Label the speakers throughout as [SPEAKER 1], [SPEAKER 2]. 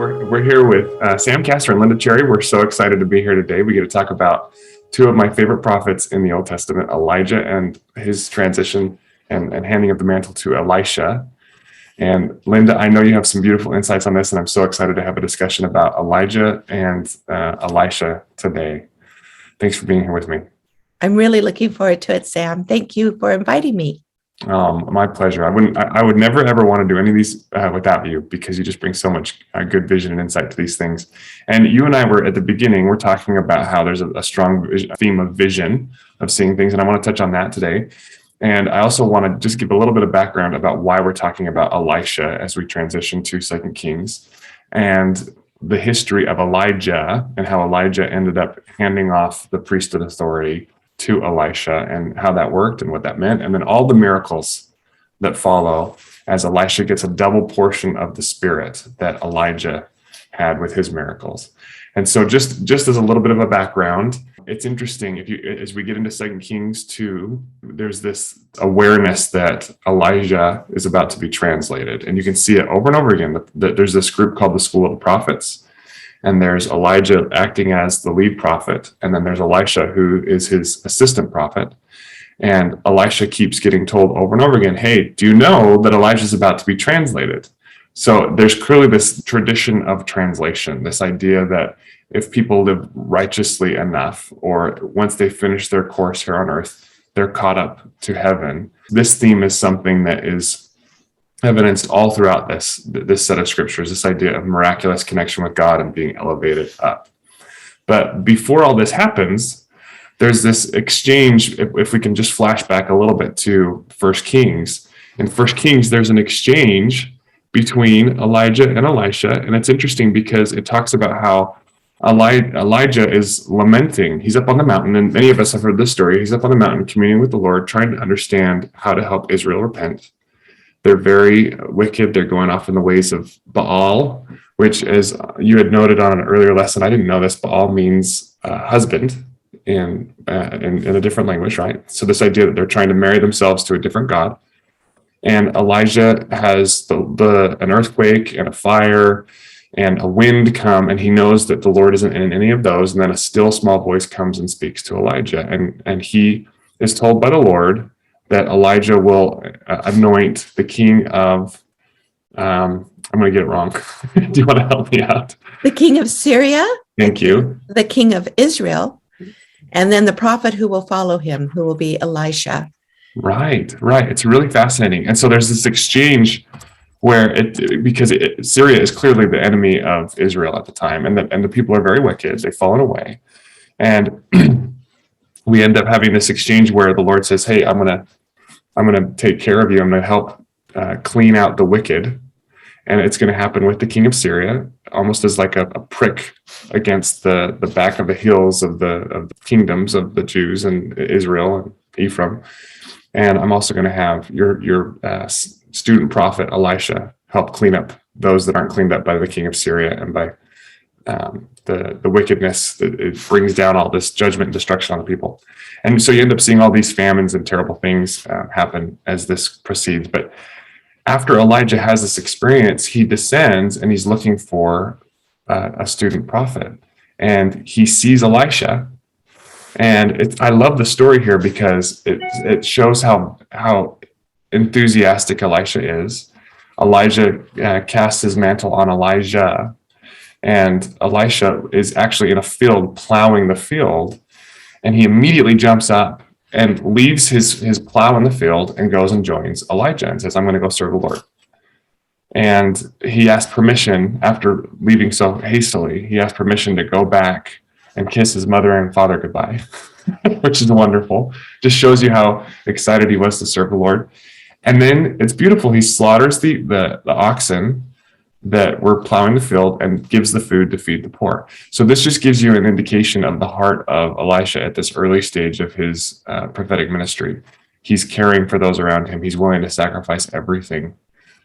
[SPEAKER 1] We're here with Sam Castor and Lynda Cherry. We're so excited to be here today. We get to talk about two of my favorite prophets in the Old Testament, Elijah and his transition and handing of the mantle to Elisha. And Lynda, I know you have some beautiful insights on this, and I'm so excited to have a discussion about Elijah and Elisha today. Thanks for being here with me.
[SPEAKER 2] I'm really looking forward to it, Sam. Thank you for inviting me.
[SPEAKER 1] My pleasure. I would never ever want to do any of these without you, because you just bring so much good vision and insight to these things. And you and I were at the beginning, we're talking about how there's a strong theme of vision, of seeing things. And I want to touch on that today. And I also want to just give a little bit of background about why we're talking about Elisha as we transition to 2 Kings, and the history of Elijah and how Elijah ended up handing off the priesthood authority to Elisha and how that worked and what that meant. And then all the miracles that follow as Elisha gets a double portion of the spirit that Elijah had with his miracles. And so just as a little bit of a background, it's interesting as we get into 2 Kings 2, there's this awareness that Elijah is about to be translated. And you can see it over and over again. There's this group called the School of the Prophets. And there's Elijah acting as the lead prophet. And then there's Elisha, who is his assistant prophet. And Elisha keeps getting told over and over again, hey, do you know that Elijah's about to be translated? So there's clearly this tradition of translation, this idea that if people live righteously enough, or once they finish their course here on earth, they're caught up to heaven. This theme is something that is evidenced all throughout this set of scriptures, this idea of miraculous connection with God and being elevated up. But before all this happens, there's this exchange. If we can just flash back a little bit to 1 Kings. In 1 Kings, there's an exchange between Elijah and Elisha. And it's interesting because it talks about how Elijah is lamenting. He's up on the mountain, and many of us have heard this story. He's up on the mountain communing with the Lord, trying to understand how to help Israel repent. They're very wicked. They're going off in the ways of Baal, which, as you had noted on an earlier lesson, I didn't know this. Baal means husband in a different language, right? So this idea that they're trying to marry themselves to a different god. And Elijah has an earthquake and a fire and a wind come, and he knows that the Lord isn't in any of those. And then a still small voice comes and speaks to Elijah. And he is told by the Lord that Elijah will anoint the king of, I'm going to get it wrong. Do you want to help me out?
[SPEAKER 2] The king of Syria.
[SPEAKER 1] Thank you.
[SPEAKER 2] The king of Israel. And then the prophet who will follow him, who will be Elisha.
[SPEAKER 1] Right. It's really fascinating. And so there's this exchange where because Syria is clearly the enemy of Israel at the time, and the people are very wicked. They've fallen away. And we end up having this exchange where the Lord says, hey, I'm going to take care of you. I'm going to help clean out the wicked. And it's going to happen with the king of Syria, almost as like a prick against the back of the hills of the kingdoms of the Jews and Israel and Ephraim. And I'm also going to have your student prophet Elisha help clean up those that aren't cleaned up by the king of Syria and by the wickedness that it brings down all this judgment and destruction on the people. And so you end up seeing all these famines and terrible things happen as this proceeds. But after Elijah has this experience, he descends and he's looking for a student prophet. And he sees Elisha. And I love the story here because it shows how enthusiastic Elisha is. Elijah casts his mantle on Elijah. And Elisha is actually in a field plowing the field, and he immediately jumps up and leaves his plow in the field and goes and joins Elijah and says, I'm going to go serve the Lord. And he asked permission, after leaving so hastily, he asked permission to go back and kiss his mother and father goodbye, which is wonderful. Just shows you how excited he was to serve the Lord. And then it's beautiful. He slaughters the oxen that were plowing the field and gives the food to feed the poor. So this just gives you an indication of the heart of Elisha at this early stage of his prophetic ministry. He's caring for those around him. He's willing to sacrifice everything,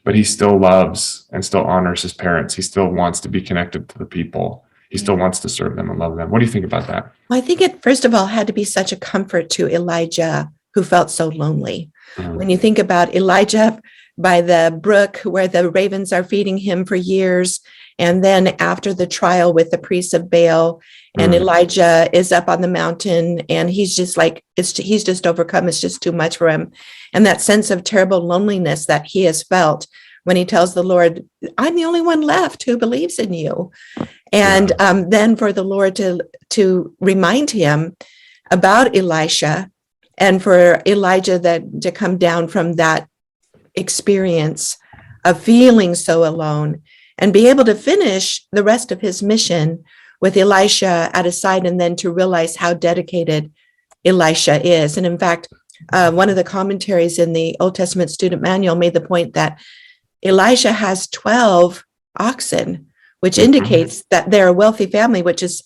[SPEAKER 1] but he still loves and still honors his parents. He still wants to be connected to the people. He still wants to serve them and love them. What do you think about that?
[SPEAKER 2] Well, I think it, first of all, had to be such a comfort to Elijah, who felt so lonely. Mm-hmm. When you think about Elijah by the brook where the ravens are feeding him for years. And then after the trial with the priests of Baal, and Elijah is up on the mountain, and he's just like, he's just overcome. It's just too much for him. And that sense of terrible loneliness that he has felt when he tells the Lord, I'm the only one left who believes in you. And then for the Lord to remind him about Elisha, and for Elijah to come down from that experience of feeling so alone and be able to finish the rest of his mission with Elisha at his side, and then to realize how dedicated Elisha is. And in fact, one of the commentaries in the Old Testament student manual made the point that Elisha has 12 oxen, which indicates that they're a wealthy family, which is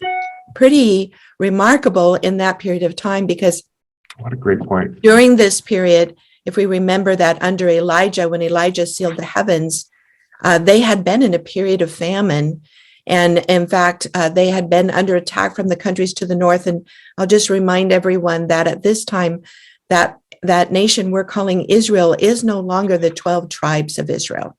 [SPEAKER 2] pretty remarkable in that period of time, because
[SPEAKER 1] what a great point.
[SPEAKER 2] During this period, if we remember that under Elijah, when Elijah sealed the heavens, they had been in a period of famine. And in fact, they had been under attack from the countries to the north. And I'll just remind everyone that at this time, that nation we're calling Israel is no longer the 12 tribes of Israel.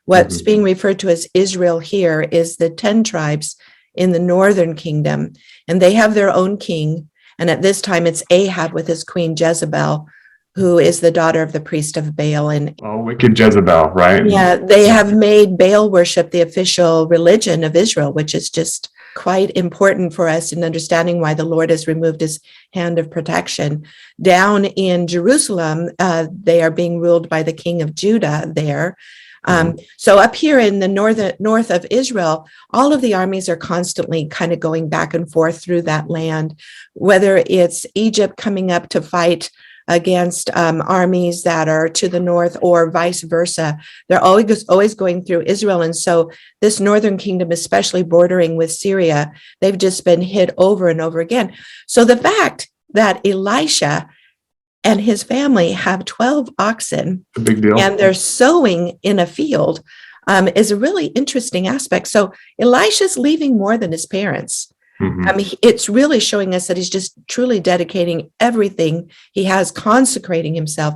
[SPEAKER 2] What's being referred to as Israel here is the 10 tribes in the northern kingdom, and they have their own king. And at this time, it's Ahab with his queen Jezebel, who is the daughter of the priest of Baal. And
[SPEAKER 1] wicked Jezebel, right?
[SPEAKER 2] Yeah, they have made Baal worship the official religion of Israel, which is just quite important for us in understanding why the Lord has removed his hand of protection. Down in Jerusalem, they are being ruled by the king of Judah there. So up here in the north of Israel, all of the armies are constantly kind of going back and forth through that land, whether it's Egypt coming up to fight against armies that are to the north, or vice versa. They're always going through Israel. And so this northern kingdom, especially bordering with Syria, they've just been hit over and over again. So the fact that Elisha and his family have 12 oxen,
[SPEAKER 1] a big deal,
[SPEAKER 2] and they're sowing in a field is a really interesting aspect. So Elisha's leaving more than his parents. I mean, it's really showing us that he's just truly dedicating everything he has, consecrating himself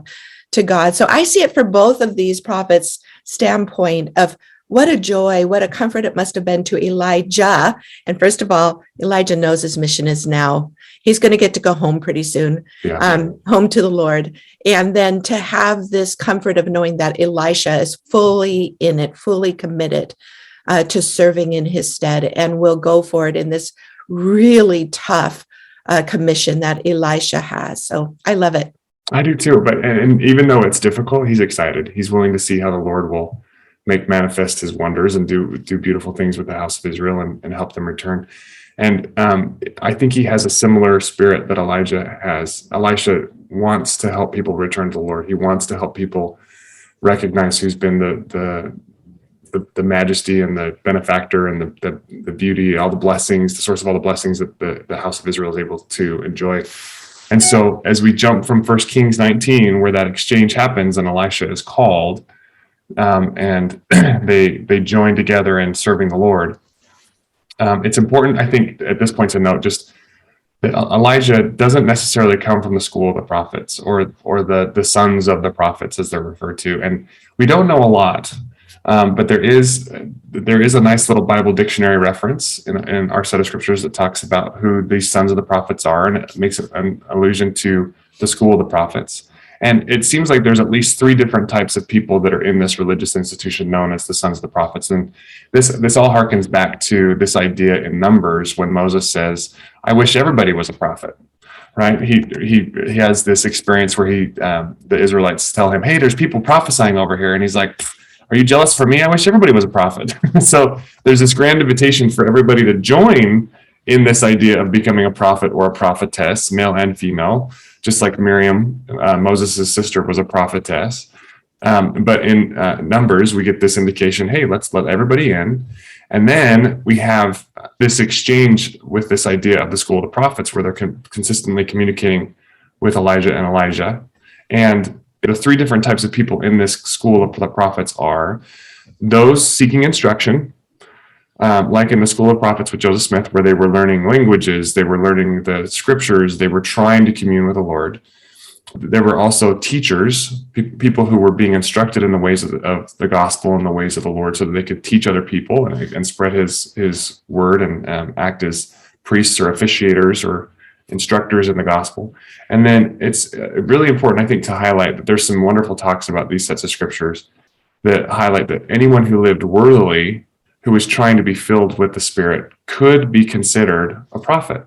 [SPEAKER 2] to God. So I see it for both of these prophets' standpoint of what a joy, what a comfort it must have been to Elijah. And first of all, Elijah knows his mission is now. He's going to get to go home pretty soon, home to the Lord. And then to have this comfort of knowing that Elisha is fully in it, fully committed to serving in his stead, and will go for it in this really tough commission that Elisha has. So I love it.
[SPEAKER 1] I do too. But and even though it's difficult, he's excited. He's willing to see how the Lord will make manifest his wonders and do beautiful things with the house of Israel and help them return. And I think he has a similar spirit that Elijah has. Elisha wants to help people return to the Lord. He wants to help people recognize who's been the majesty and the benefactor and the beauty, all the blessings, the source of all the blessings that the house of Israel is able to enjoy. And so as we jump from 1 Kings 19, where that exchange happens and Elisha is called, and they join together in serving the Lord, it's important, I think, at this point to note just that Elijah doesn't necessarily come from the school of the prophets or the sons of the prophets, as they're referred to. And we don't know a lot. But there is a nice little Bible dictionary reference in our set of scriptures that talks about who these sons of the prophets are, and it makes an allusion to the school of the prophets. And it seems like there's at least 3 different types of people that are in this religious institution known as the sons of the prophets. And this all harkens back to this idea in Numbers when Moses says, "I wish everybody was a prophet." Right? He has this experience where the Israelites tell him, "Hey, there's people prophesying over here," and he's like, "Are you jealous for me? I wish everybody was a prophet." So there's this grand invitation for everybody to join in this idea of becoming a prophet or a prophetess, male and female, just like Miriam, Moses' sister, was a prophetess. But in Numbers, we get this indication, hey, let's let everybody in. And then we have this exchange with this idea of the school of the prophets, where they're consistently communicating with Elijah and Elijah. And the 3 different types of people in this school of the prophets are those seeking instruction, like in the school of prophets with Joseph Smith, where they were learning languages, they were learning the scriptures, they were trying to commune with the Lord. There were also teachers, people who were being instructed in the ways of the gospel and the ways of the Lord, so that they could teach other people and spread his word and act as priests or officiators or instructors in the gospel. And then it's really important, I think, to highlight that there's some wonderful talks about these sets of scriptures that highlight that anyone who lived worthily, who was trying to be filled with the Spirit, could be considered a prophet.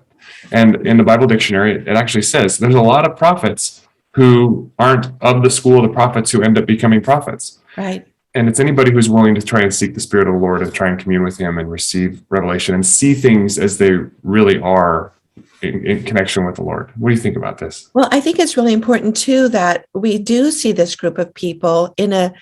[SPEAKER 1] And in the Bible dictionary, it actually says there's a lot of prophets who aren't of the school of the prophets who end up becoming prophets.
[SPEAKER 2] Right.
[SPEAKER 1] And it's anybody who's willing to try and seek the Spirit of the Lord and try and commune with him and receive revelation and see things as they really are in connection with the Lord. What do you think about this?
[SPEAKER 2] Well, I think it's really important too that we do see this group of people in a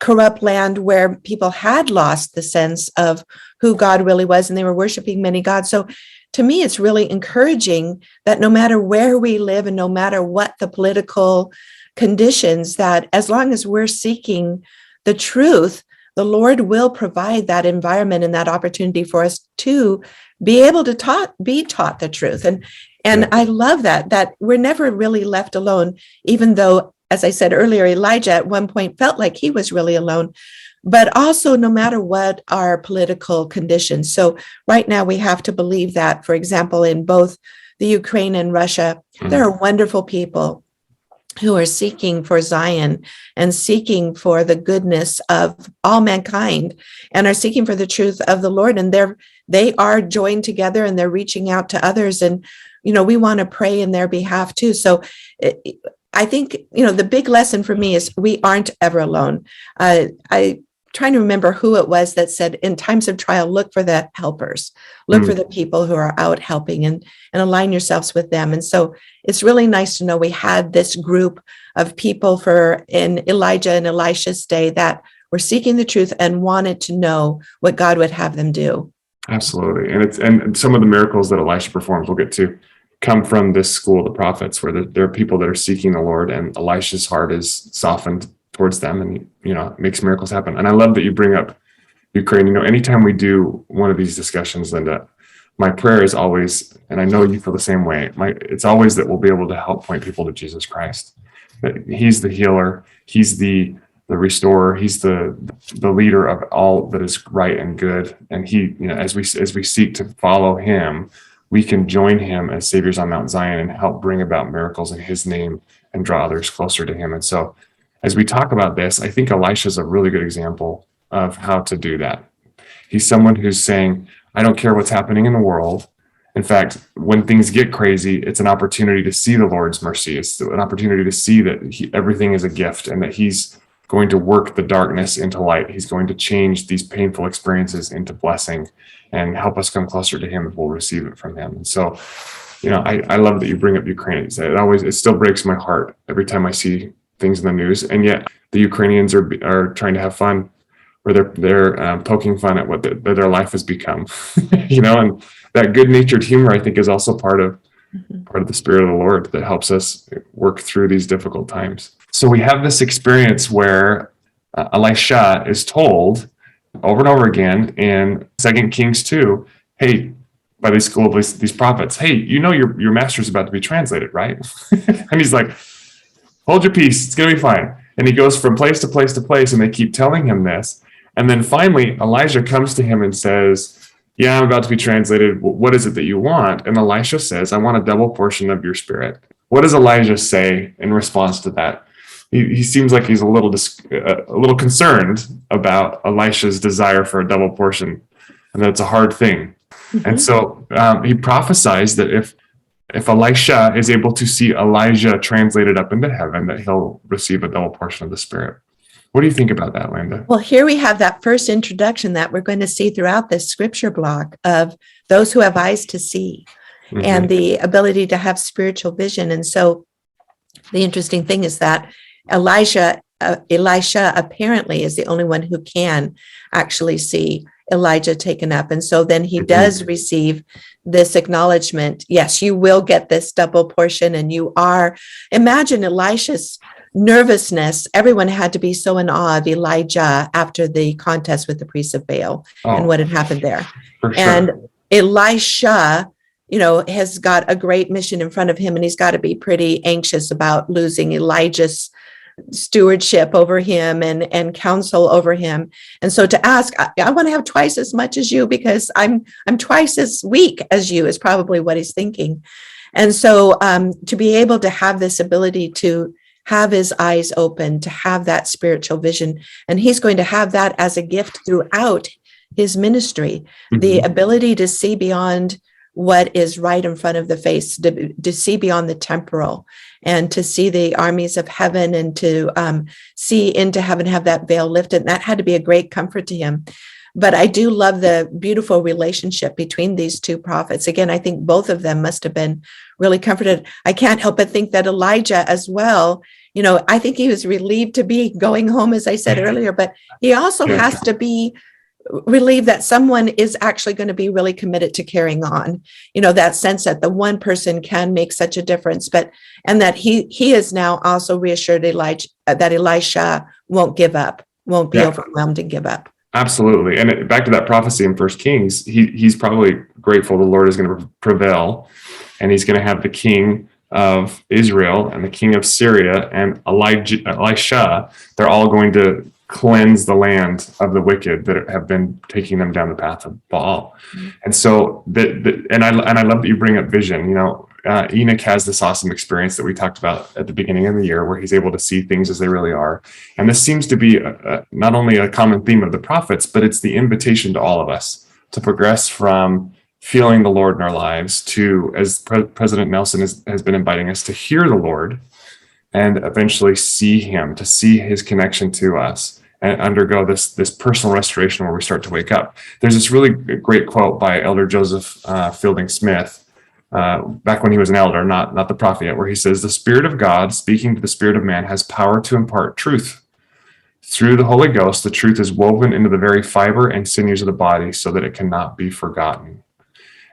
[SPEAKER 2] corrupt land where people had lost the sense of who God really was, and they were worshiping many gods. So to me, it's really encouraging that no matter where we live and no matter what the political conditions, that as long as we're seeking the truth, the Lord will provide that environment and that opportunity for us to be able to be taught the truth. And
[SPEAKER 1] Yeah.
[SPEAKER 2] I love that we're never really left alone, even though, as I said earlier, Elijah at one point felt like he was really alone, but also no matter what our political conditions. So right now we have to believe that, for example, in both the Ukraine and Russia, there are wonderful people who are seeking for Zion and seeking for the goodness of all mankind and are seeking for the truth of the Lord. And they are joined together and they're reaching out to others. And, we want to pray in their behalf too. So I think, the big lesson for me is we aren't ever alone. I trying to remember who it was that said, in times of trial, look for the helpers, look for the people who are out helping and align yourselves with them. And so it's really nice to know we had this group of people in Elijah and Elisha's day that were seeking the truth and wanted to know what God would have them do.
[SPEAKER 1] Absolutely. And some of the miracles that Elisha performs, we'll get to, come from this school of the prophets, where there are people that are seeking the Lord, and Elisha's heart is softened towards them, and makes miracles happen. And I love that you bring up Ukraine. Anytime we do one of these discussions, Lynda, my prayer is always, and I know you feel the same way, it's always that we'll be able to help point people to Jesus Christ, that he's the healer, he's the restorer, he's the leader of all that is right and good. And he, as we seek to follow him, we can join him as saviors on Mount Zion and help bring about miracles in his name and draw others closer to him. And so as we talk about this, I think Elisha is a really good example of how to do that. He's someone who's saying, I don't care what's happening in the world. In fact, when things get crazy, it's an opportunity to see the Lord's mercy. It's an opportunity to see that everything is a gift and that he's going to work the darkness into light. He's going to change these painful experiences into blessing and help us come closer to him if we'll receive it from him. And so, I love that you bring up Ukraine. It still breaks my heart every time I see things in the news. And yet the Ukrainians are trying to have fun, or they're poking fun at what their life has become, and that good-natured humor, I think, is also part of the Spirit of the Lord that helps us work through these difficult times. So we have this experience where Elisha is told over and over again in 2 Kings 2, hey, by these school of these prophets, hey, your master's about to be translated, right? And he's like, hold your peace, it's going to be fine. And he goes from place to place to place, and they keep telling him this. And then finally, Elijah comes to him and says, yeah, I'm about to be translated. What is it that you want? And Elisha says, I want a double portion of your spirit. What does Elijah say in response to that? He seems like he's a little concerned about Elisha's desire for a double portion, and that's a hard thing. Mm-hmm. And so he prophesies that if Elisha is able to see Elijah translated up into heaven, that he'll receive a double portion of the Spirit. What do you think about that, Lynda?
[SPEAKER 2] Well, here we have that first introduction that we're going to see throughout this scripture block of those who have eyes to see and the ability to have spiritual vision. And so the interesting thing is that Elisha apparently is the only one who can actually see Elijah taken up. And so then he does receive this acknowledgement. Yes, you will get this double portion. And imagine Elisha's nervousness. Everyone had to be so in awe of Elijah after the contest with the priests of Baal and what had happened there.
[SPEAKER 1] For sure.
[SPEAKER 2] And Elisha has got a great mission in front of him, and he's got to be pretty anxious about losing Elijah's stewardship over him and counsel over him. And so to ask, I want to have twice as much as you because I'm twice as weak as you is probably what he's thinking. And so to be able to have this ability to have his eyes open, to have that spiritual vision, and he's going to have that as a gift throughout his ministry, the ability to see beyond what is right in front of the face, to see beyond the temporal, and to see the armies of heaven, and to see into heaven, have that veil lifted. And that had to be a great comfort to him. But I do love the beautiful relationship between these two prophets. Again, I think both of them must have been really comforted. I can't help but think that Elijah as well, I think he was relieved to be going home, as I said earlier, but he also has to be relieved that someone is actually going to be really committed to carrying on, that sense that the one person can make such a difference, and that he is now also reassured that Elisha won't give up, won't be overwhelmed and give up.
[SPEAKER 1] Absolutely. And back to that prophecy in First Kings, he's probably grateful the Lord is going to prevail, and he's going to have the king of Israel and the king of Syria and Elisha. They're all going to cleanse the land of the wicked that have been taking them down the path of Baal. And so and I love that you bring up vision. Enoch has this awesome experience that we talked about at the beginning of the year where he's able to see things as they really are. And this seems to be not only a common theme of the prophets, but it's the invitation to all of us to progress from feeling the Lord in our lives to, as President Nelson has been inviting us, to hear the Lord and eventually see him, to see his connection to us and undergo this personal restoration where we start to wake up. There's this really great quote by Elder Joseph Fielding Smith, back when he was an elder, not the prophet yet, where he says, "The Spirit of God speaking to the spirit of man has power to impart truth. Through the Holy Ghost, the truth is woven into the very fiber and sinews of the body so that it cannot be forgotten."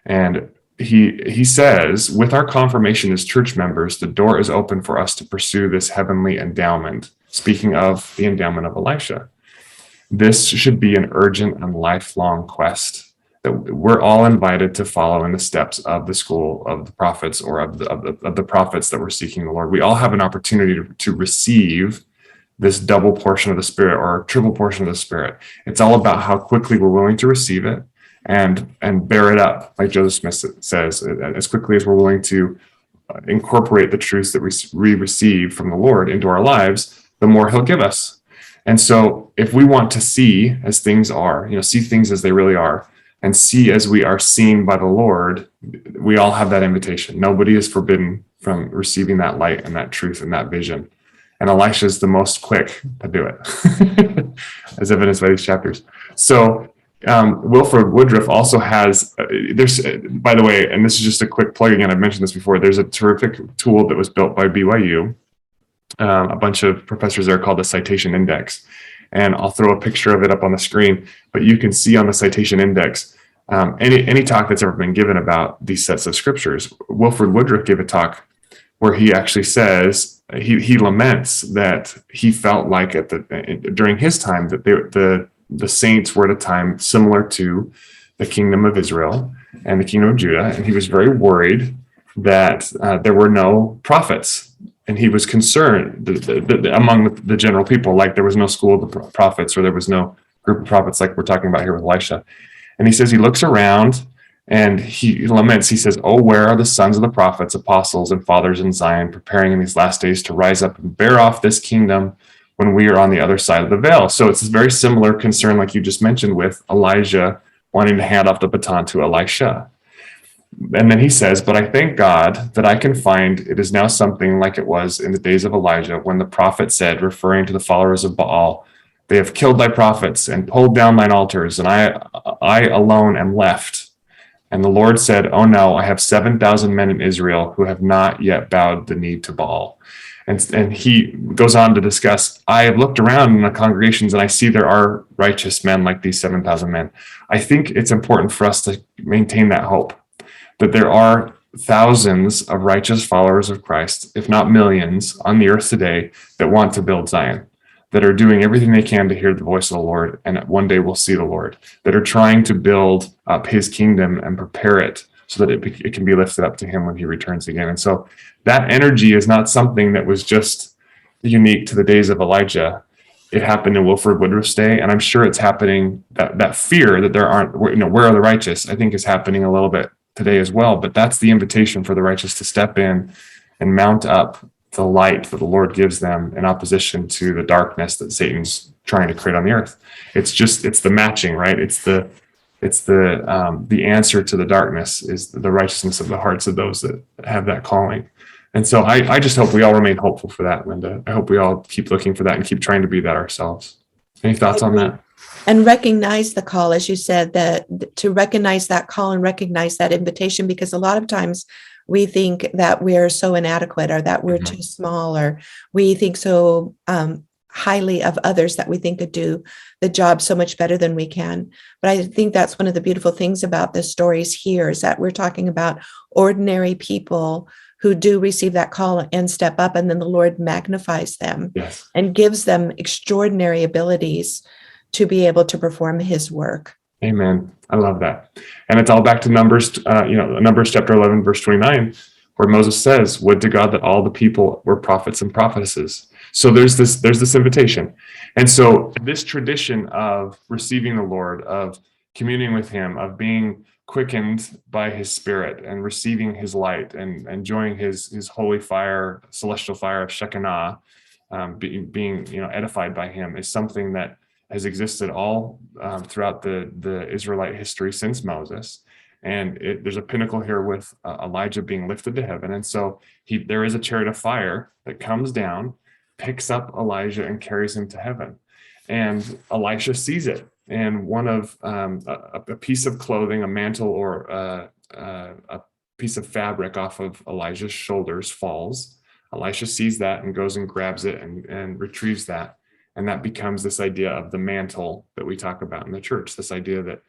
[SPEAKER 1] And he says, with our confirmation as church members, the door is open for us to pursue this heavenly endowment, speaking of the endowment of Elisha. This should be an urgent and lifelong quest that we're all invited to follow in the steps of the school of the prophets, or of the prophets that we're seeking the Lord. We all have an opportunity to receive this double portion of the Spirit, or triple portion of the Spirit. It's all about how quickly we're willing to receive it and bear it up, like Joseph Smith says, as quickly as we're willing to incorporate the truths that we receive from the Lord into our lives, the more he'll give us. And so if we want to see as things are, see things as they really are, and see as we are seen by the Lord, we all have that invitation. Nobody is forbidden from receiving that light and that truth and that vision. And Elisha is the most quick to do it, as evidenced by these chapters. So Wilford Woodruff also has, there's, by the way, and this is just a quick plug again, I've mentioned this before, there's a terrific tool that was built by BYU, a bunch of professors there, called the Citation Index. And I'll throw a picture of it up on the screen, but you can see on the Citation Index any talk that's ever been given about these sets of scriptures. Wilford Woodruff gave a talk where he actually says, he laments that he felt like during his time that the saints were at a time similar to the kingdom of Israel and the kingdom of Judah, and he was very worried that there were no prophets. And he was concerned among the general people, like there was no school of the prophets, or there was no group of prophets like we're talking about here with Elisha. And he says he looks around and he laments. He says, "Oh, where are the sons of the prophets, apostles, and fathers in Zion, preparing in these last days to rise up and bear off this kingdom when we are on the other side of the veil?" So it's a very similar concern, like you just mentioned, with Elijah wanting to hand off the baton to Elisha. And then he says, "But I thank God that I can find it is now something like it was in the days of Elijah, when the prophet said, referring to the followers of Baal, 'They have killed thy prophets and pulled down thine altars, and I alone am left.' And the Lord said, 'Oh no, I have 7,000 men in Israel who have not yet bowed the knee to Baal.'" And he goes on to discuss, "I have looked around in the congregations and I see there are righteous men like these 7,000 men." I think it's important for us to maintain that hope, that there are thousands of righteous followers of Christ, if not millions, on the earth today that want to build Zion, that are doing everything they can to hear the voice of the Lord, and one day we'll see the Lord, that are trying to build up his kingdom and prepare it so that it can be lifted up to him when he returns again. And so that energy is not something that was just unique to the days of Elijah. It happened in Wilford Woodruff's day, and I'm sure it's happening, that fear that there aren't, where are the righteous, I think is happening a little bit today as well. But that's the invitation for the righteous to step in and mount up the light that the Lord gives them in opposition to the darkness that Satan's trying to create on the earth. It's the matching, right? It's the answer to the darkness is the righteousness of the hearts of those that have that calling. And so I just hope we all remain hopeful for that, Lynda. I hope we all keep looking for that and keep trying to be that ourselves. Any thoughts on that?
[SPEAKER 2] And recognize the call, as you said, that to recognize that call and recognize that invitation, because a lot of times we think that we're so inadequate, or that we're too small, or we think so highly of others that we think could do the job so much better than we can. But I think that's one of the beautiful things about the stories here, is that we're talking about ordinary people who do receive that call and step up, and then the Lord magnifies them and gives them extraordinary abilities to be able to perform his work.
[SPEAKER 1] Amen. I love that. And it's all back to Numbers, Numbers chapter 11, verse 29, where Moses says, would to God that all the people were prophets and prophetesses. So there's this invitation. And so this tradition of receiving the Lord, of communing with him, of being quickened by his spirit and receiving his light and enjoying his holy fire, celestial fire of Shekinah, being edified by him, is something that has existed all throughout the Israelite history since Moses. And there's a pinnacle here with Elijah being lifted to heaven. And so there is a chariot of fire that comes down, picks up Elijah and carries him to heaven. And Elisha sees it. And one of a piece of clothing, a mantle, or a piece of fabric off of Elijah's shoulders falls. Elisha sees that and goes and grabs it and retrieves that. And that becomes this idea of the mantle that we talk about in the church, this idea that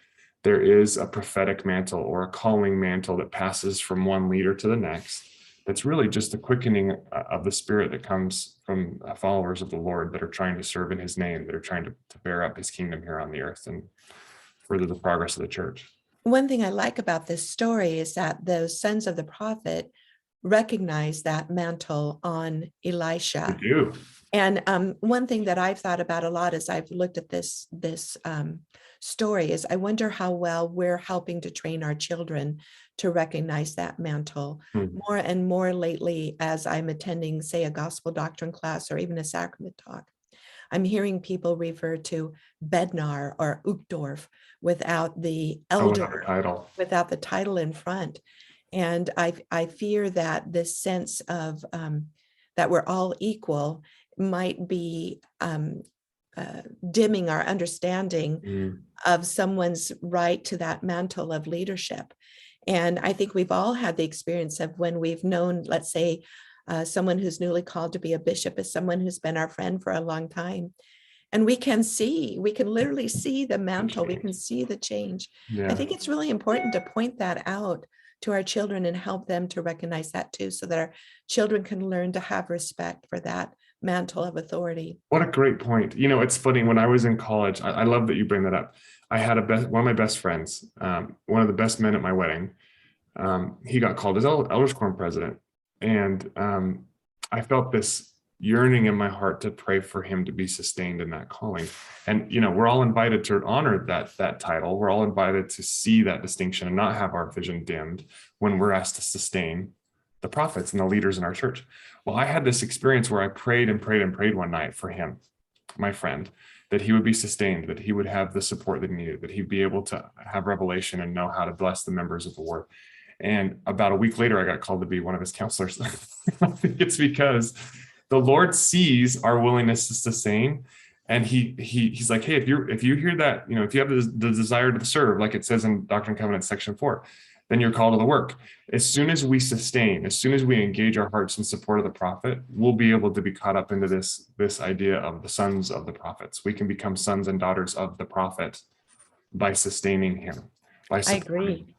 [SPEAKER 1] there is a prophetic mantle or a calling mantle that passes from one leader to the next. That's really just a quickening of the spirit that comes from followers of the Lord that are trying to serve in his name, that are trying to bear up his kingdom here on the earth and further the progress of the church.
[SPEAKER 2] One thing I like about this story is that the sons of the prophet recognize that mantle on Elisha.
[SPEAKER 1] They do.
[SPEAKER 2] And one thing that I've thought about a lot as I've looked at this story is I wonder how well we're helping to train our children to recognize that mantle. More and more lately, as I'm attending, say, a gospel doctrine class or even a sacrament talk, I'm hearing people refer to Bednar or Uchtdorf without the elder, without the title in front. And I fear that this sense of that we're all equal might be dimming our understanding of someone's right to that mantle of leadership. And I think we've all had the experience of when we've known, let's say, someone who's newly called to be a bishop is someone who's been our friend for a long time. And we can literally see the mantle, we can see the change. I think it's really important to point that out to our children and help them to recognize that too, so that our children can learn to have respect for that mantle of authority.
[SPEAKER 1] What a great point. It's funny, when I was in college, I love that you bring that up. I had one of my best friends, one of the best men at my wedding. He got called as elders quorum president. And I felt this yearning in my heart to pray for him to be sustained in that calling. And, we're all invited to honor that title. We're all invited to see that distinction and not have our vision dimmed when we're asked to sustain the prophets and the leaders in our church. Well, I had this experience where I prayed and prayed and prayed one night for him, my friend, that he would be sustained, that he would have the support that he needed, that he'd be able to have revelation and know how to bless the members of the ward. And about a week later, I got called to be one of his counselors. I think it's because the Lord sees our willingness to sustain. And he's like, hey, if you hear that, if you have the desire to serve, like it says in Doctrine and Covenants, section 4, then you're called to the work. As soon as we sustain, as soon as we engage our hearts in support of the prophet, we'll be able to be caught up into this idea of the sons of the prophets. We can become sons and daughters of the prophet by sustaining him. I
[SPEAKER 2] agree.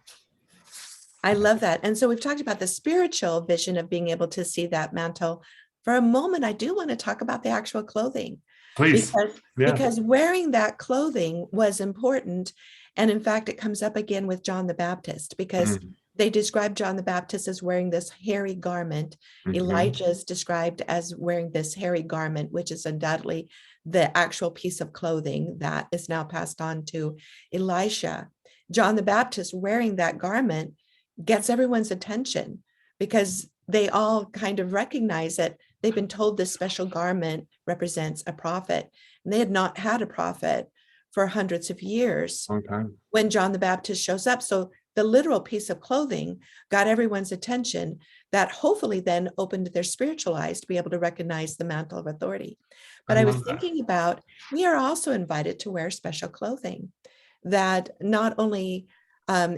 [SPEAKER 2] I love that. And so we've talked about the spiritual vision of being able to see that mantle. For a moment, I do want to talk about the actual clothing.
[SPEAKER 1] Please.
[SPEAKER 2] Because wearing that clothing was important. And in fact, it comes up again with John the Baptist, because they describe John the Baptist as wearing this hairy garment. Elijah is described as wearing this hairy garment, which is undoubtedly the actual piece of clothing that is now passed on to Elisha. John the Baptist wearing that garment gets everyone's attention because they all kind of recognize that they've been told this special garment represents a prophet, and they had not had a prophet for hundreds of years when John the Baptist shows up. So the literal piece of clothing got everyone's attention, that hopefully then opened their spiritual eyes to be able to recognize the mantle of authority. But I was thinking about, we are also invited to wear special clothing that not only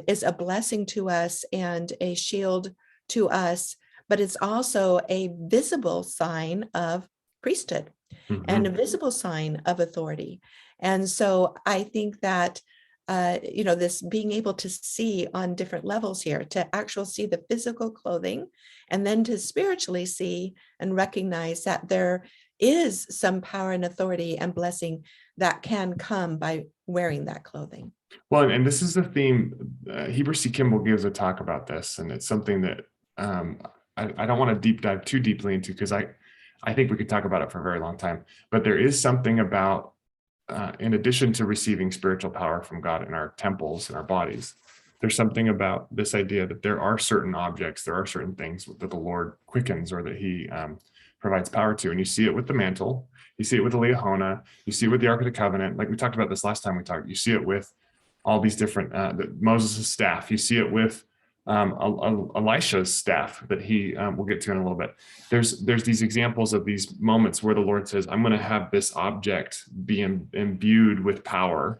[SPEAKER 2] is a blessing to us and a shield to us, but it's also a visible sign of priesthood and a visible sign of authority. And so I think that this being able to see on different levels here, to actually see the physical clothing, and then to spiritually see and recognize that there is some power and authority and blessing that can come by wearing that clothing.
[SPEAKER 1] Well, and this is the theme. Heber C. Kimball gives a talk about this, and it's something that I don't want to deep dive too deeply into, because I think we could talk about it for a very long time. But there is something about, in addition to receiving spiritual power from God in our temples and our bodies, there's something about this idea that there are certain objects, there are certain things that the Lord quickens, or that he provides power to. And you see it with the mantle, you see it with the Liahona, you see it with the Ark of the Covenant. Like we talked about this last time we talked, you see it with all these different, Moses' staff, you see it with Elisha's staff that he we'll get to in a little bit. There's these examples of these moments where the Lord says, I'm going to have this object be imbued with power,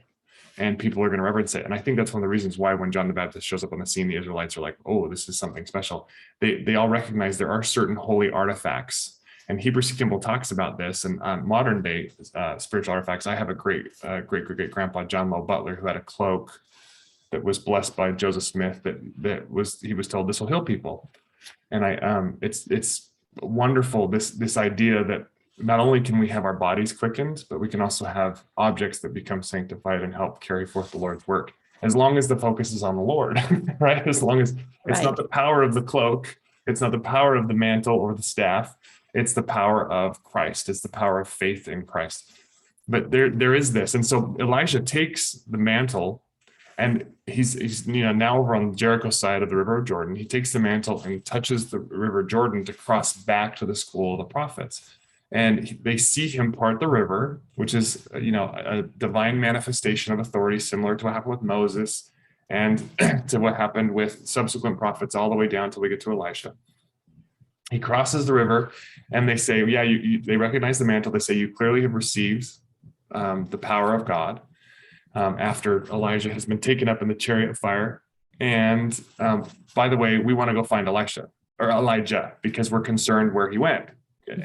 [SPEAKER 1] and people are going to reverence it. And I think that's one of the reasons why when John the Baptist shows up on the scene, the Israelites are like, oh, this is something special. They all recognize there are certain holy artifacts. And Heber C. Kimball talks about this, and modern day spiritual artifacts. I have a great grandpa, John Lowe Butler, who had a cloak that was blessed by Joseph Smith, he was told this will heal people. And it's wonderful, this idea that not only can we have our bodies quickened, but we can also have objects that become sanctified and help carry forth the Lord's work, as long as the focus is on the Lord, right? As long as it's not the power of the cloak, it's not the power of the mantle or the staff, it's the power of Christ, it's the power of faith in Christ. But there is this. And so Elisha takes the mantle, and he's now over on Jericho side of the river of Jordan. He takes the mantle and touches the river Jordan to cross back to the school of the prophets. And they see him part the river, which is, a divine manifestation of authority, similar to what happened with Moses and to what happened with subsequent prophets all the way down till we get to Elisha. He crosses the river, and they say, they recognize the mantle. They say, you clearly have received the power of God. After Elijah has been taken up in the chariot of fire. And by the way, we want to go find Elijah, because we're concerned where he went.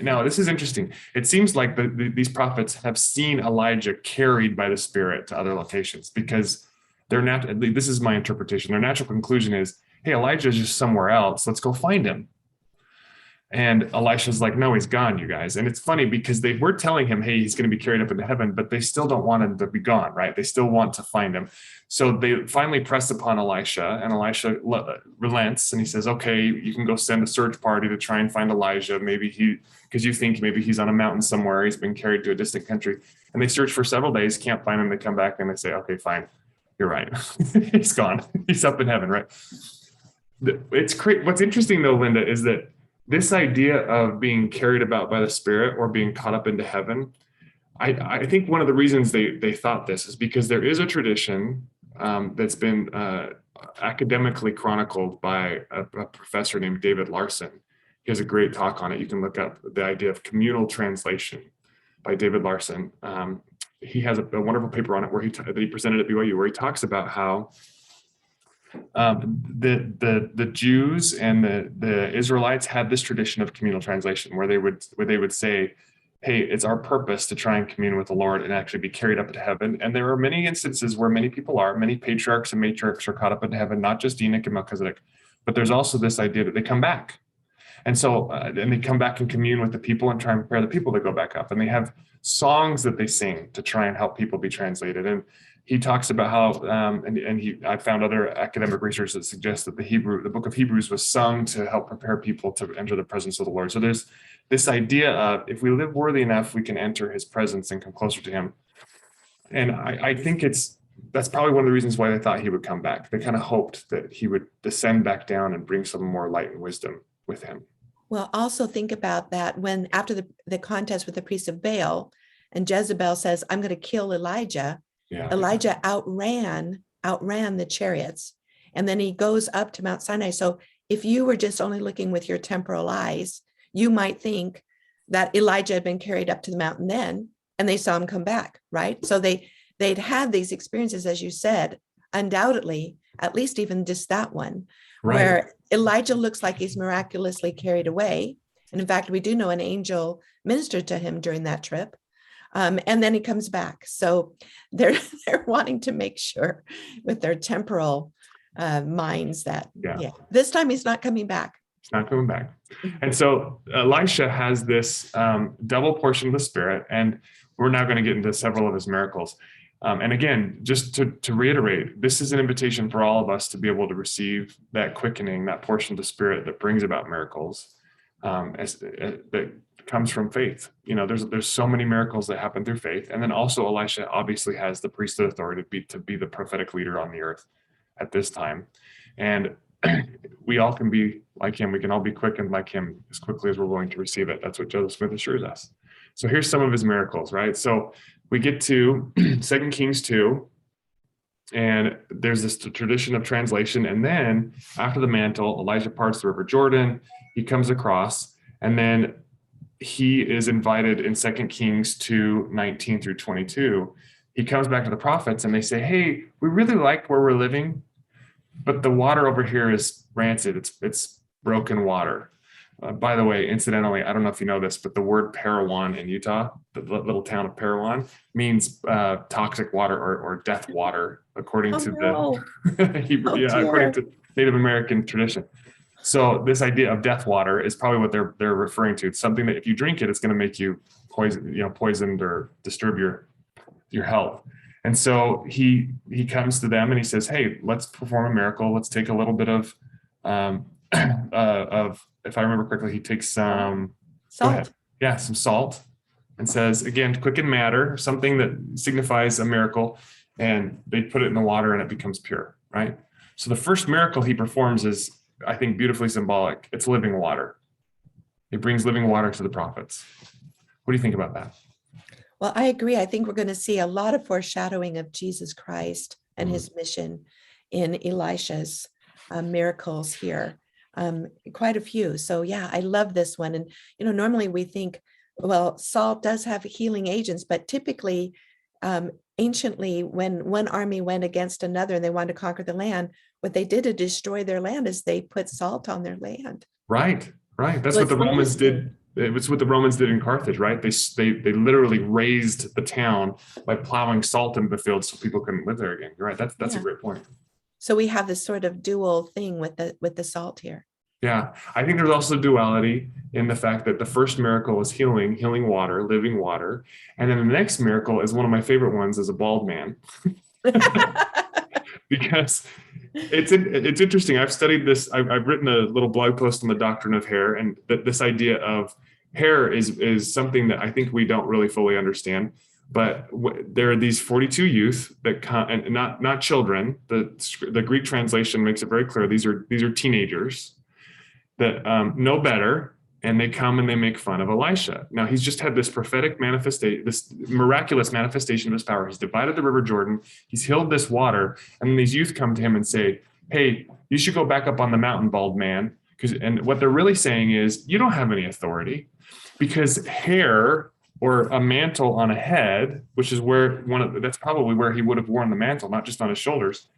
[SPEAKER 1] Now, this is interesting. It seems like these prophets have seen Elijah carried by the Spirit to other locations, because this is my interpretation. Their natural conclusion is, hey, Elijah is just somewhere else. Let's go find him. And Elisha's like, no, he's gone, you guys. And it's funny because they were telling him, hey, he's going to be carried up into heaven, but they still don't want him to be gone, right? They still want to find him. So they finally press upon Elisha, and Elisha relents, and he says, okay, you can go send a search party to try and find Elijah. Because you think maybe he's on a mountain somewhere, he's been carried to a distant country. And they search for several days, can't find him. They come back and they say, okay, fine, you're right. He's gone. He's up in heaven, right? What's interesting though, Lynda, is that this idea of being carried about by the Spirit or being caught up into heaven, I think one of the reasons they thought this is because there is a tradition that's been academically chronicled by a professor named David Larson. He has a great talk on it. You can look up the idea of communal translation by David Larson. He has a wonderful paper on it that he presented at BYU, where he talks about how the Jews and the Israelites had this tradition of communal translation, where they would say, hey, it's our purpose to try and commune with the Lord and actually be carried up into heaven. And there are many instances where many patriarchs and matriarchs are caught up into heaven, not just Enoch and Melchizedek, but there's also this idea that they come back. And so, and they come back and commune with the people and try and prepare the people to go back up. And they have songs that they sing to try and help people be translated. he talks about how, I found other academic research that suggests that the book of Hebrews was sung to help prepare people to enter the presence of the Lord. So there's this idea of, if we live worthy enough, we can enter his presence and come closer to him. And I think that's probably one of the reasons why they thought he would come back. They kind of hoped that he would descend back down and bring some more light and wisdom with him.
[SPEAKER 2] Well, also think about that when after the contest with the priest of Baal, and Jezebel says, I'm going to kill Elijah.
[SPEAKER 1] Yeah.
[SPEAKER 2] Elijah outran the chariots. And then he goes up to Mount Sinai. So if you were just only looking with your temporal eyes, you might think that Elijah had been carried up to the mountain then, and they saw him come back, right? So they'd had these experiences, as you said, undoubtedly, at least even just that one,
[SPEAKER 1] Right.
[SPEAKER 2] where Elijah looks like he's miraculously carried away. And in fact, we do know an angel ministered to him during that trip. And then he comes back. So they're wanting to make sure with their temporal minds that, this time he's not coming back.
[SPEAKER 1] It's not coming back. And so Elisha has this double portion of the Spirit, and we're now going to get into several of his miracles. And again, just to reiterate, this is an invitation for all of us to be able to receive that quickening, that portion of the Spirit that brings about miracles, that comes from faith. There's so many miracles that happen through faith. And then also Elisha obviously has the priesthood authority to be the prophetic leader on the earth at this time. And we all can be like him. We can all be quickened like him as quickly as we're willing to receive it. That's what Joseph Smith assures us. So here's some of his miracles, right? So we get to 2 Kings 2, and there's this tradition of translation. And then after the mantle, Elijah parts the river Jordan. He comes across, and then he is invited in 2 Kings 2, 19 through 22. He comes back to the prophets, and they say, hey, we really like where we're living, but the water over here is rancid. It's broken water. By the way, incidentally, I don't know if you know this, but the word Parowan in Utah, the little town of Parowan, means toxic water or death water, according to the Hebrew, according to Native American tradition. So this idea of death water is probably what they're referring to. It's something that if you drink it, it's going to make you poisoned or disturb your health. And so he comes to them and he says, hey, let's perform a miracle. Let's take a little bit of if I remember correctly, he takes some
[SPEAKER 2] salt.
[SPEAKER 1] Some salt, and says, again, quicken matter, something that signifies a miracle, and they put it in the water and it becomes pure, right? So the first miracle he performs is, I think, beautifully symbolic. It's living water. He brings living water to the prophets. What do you think about that?
[SPEAKER 2] Well, I agree. I think we're going to see a lot of foreshadowing of Jesus Christ and his mission in Elisha's miracles here. Quite a few. So yeah, I love this one. And, normally we think, well, salt does have healing agents, but typically, anciently, when one army went against another and they wanted to conquer the land, what they did to destroy their land is they put salt on their land.
[SPEAKER 1] Right. That's what the Romans did. It was what the Romans did in Carthage, right? They literally raised the town by plowing salt into the fields so people couldn't live there again. You're right. That's a great point.
[SPEAKER 2] So we have this sort of dual thing with the salt here.
[SPEAKER 1] Yeah, I think there's also duality in the fact that the first miracle is healing water, living water. And then the next miracle is one of my favorite ones, is a bald man. Because it's interesting. I've studied this. I've written a little blog post on the doctrine of hair, and this idea of hair is something that I think we don't really fully understand. But there are these 42 youth that come, and not children. The Greek translation makes it very clear. These are teenagers that know better, and they come and they make fun of Elisha. Now, he's just had this prophetic manifestation, this miraculous manifestation of his power. He's divided the river Jordan. He's healed this water. And then these youth come to him and say, hey, you should go back up on the mountain, bald man. And what they're really saying is, you don't have any authority, because hair or a mantle on a head, which is that's probably where he would have worn the mantle, not just on his shoulders,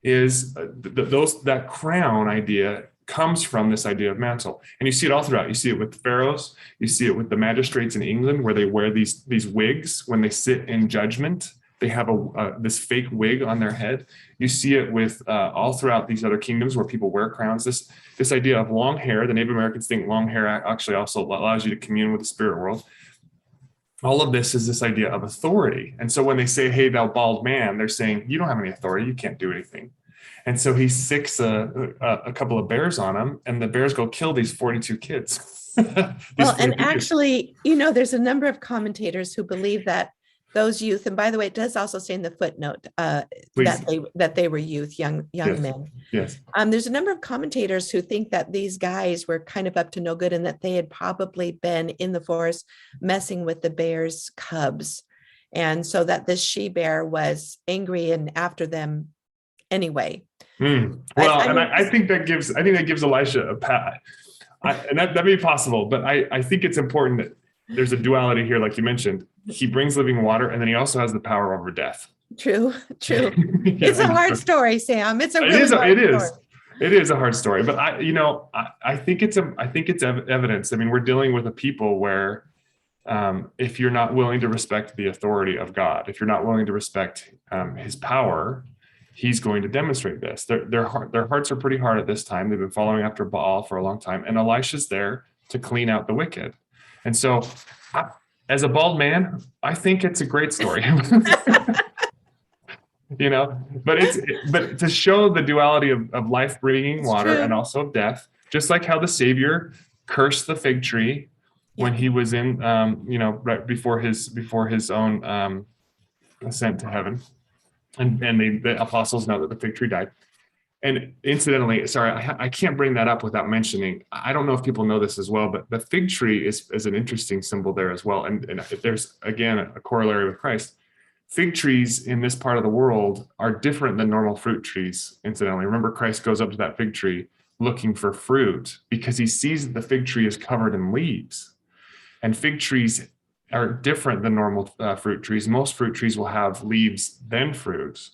[SPEAKER 1] is that crown idea comes from this idea of mantle. And you see it all throughout. You see it with pharaohs. You see it with the magistrates in England, where they wear these wigs when they sit in judgment. They have this fake wig on their head. You see it with all throughout these other kingdoms where people wear crowns. This idea of long hair. The Native Americans think long hair actually also allows you to commune with the spirit world. all of this is this idea of authority. And so when they say, hey, thou bald man, they're saying, you don't have any authority. You can't do anything. And so he sicks a couple of bears on him, and the bears go kill these 42 kids.
[SPEAKER 2] Well, and actually, there's a number of commentators who believe that those youth, and by the way, it does also say in the footnote that they were youth, young
[SPEAKER 1] Yes.
[SPEAKER 2] men.
[SPEAKER 1] Yes.
[SPEAKER 2] There's a number of commentators who think that these guys were kind of up to no good and that they had probably been in the forest messing with the bear's cubs. And so that this she bear was angry and after them anyway.
[SPEAKER 1] Well, I think that gives Elisha a pat. And that may be possible, but I think it's important that there's a duality here, like you mentioned. He brings living water, and then he also has the power over death.
[SPEAKER 2] True. It's a hard story, Sam. It
[SPEAKER 1] is a hard story, but I think it's evidence. I mean, we're dealing with a people where if you're not willing to respect the authority of God, if you're not willing to respect his power, he's going to demonstrate this. Their hearts are pretty hard at this time. They've been following after Baal for a long time, and Elisha's there to clean out the wicked. And so, as a bald man, I think it's a great story. But to show the duality of life bringing water and also of death, just like how the Savior cursed the fig tree when he was in, right before his own ascent to heaven. And the apostles know that the fig tree died. And incidentally, sorry, I can't bring that up without mentioning, I don't know if people know this as well, but the fig tree is an interesting symbol there as well. And if there's, again, a corollary with Christ. Fig trees in this part of the world are different than normal fruit trees, incidentally. Remember, Christ goes up to that fig tree looking for fruit because he sees that the fig tree is covered in leaves. And fig trees are different than normal fruit trees. Most fruit trees will have leaves, then fruit.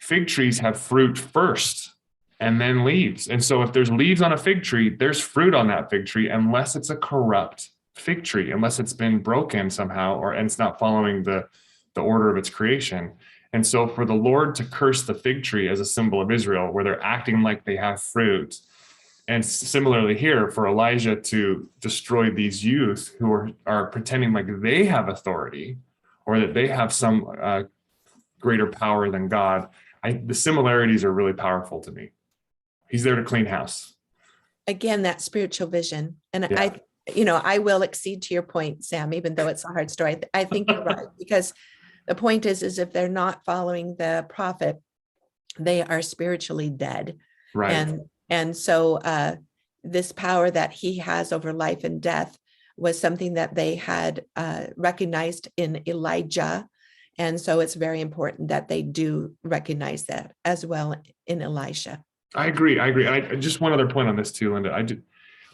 [SPEAKER 1] Fig trees have fruit first and then leaves. And so if there's leaves on a fig tree, there's fruit on that fig tree, unless it's a corrupt fig tree, unless it's been broken somehow, and it's not following the order of its creation. And so for the Lord to curse the fig tree as a symbol of Israel, where they're acting like they have fruit, and similarly here for Elijah to destroy these youth who are pretending like they have authority or that they have some greater power than God, the similarities are really powerful to me. He's there to clean house.
[SPEAKER 2] Again, that spiritual vision. And
[SPEAKER 1] Yeah.
[SPEAKER 2] I will accede to your point, Sam, even though it's a hard story. I think you're right, because the point is if they're not following the prophet, they are spiritually dead.
[SPEAKER 1] Right.
[SPEAKER 2] And so this power that he has over life and death was something that they had recognized in Elijah. And so it's very important that they do recognize that as well in Elisha.
[SPEAKER 1] I agree. And just one other point on this too, Lynda.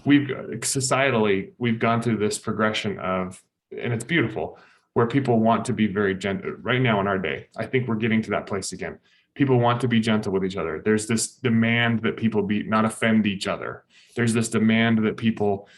[SPEAKER 1] Societally, we've gone through this progression of, and it's beautiful, where people want to be very gentle. Right now in our day, I think we're getting to that place again. People want to be gentle with each other. There's this demand that people not offend each other. There's this demand that people,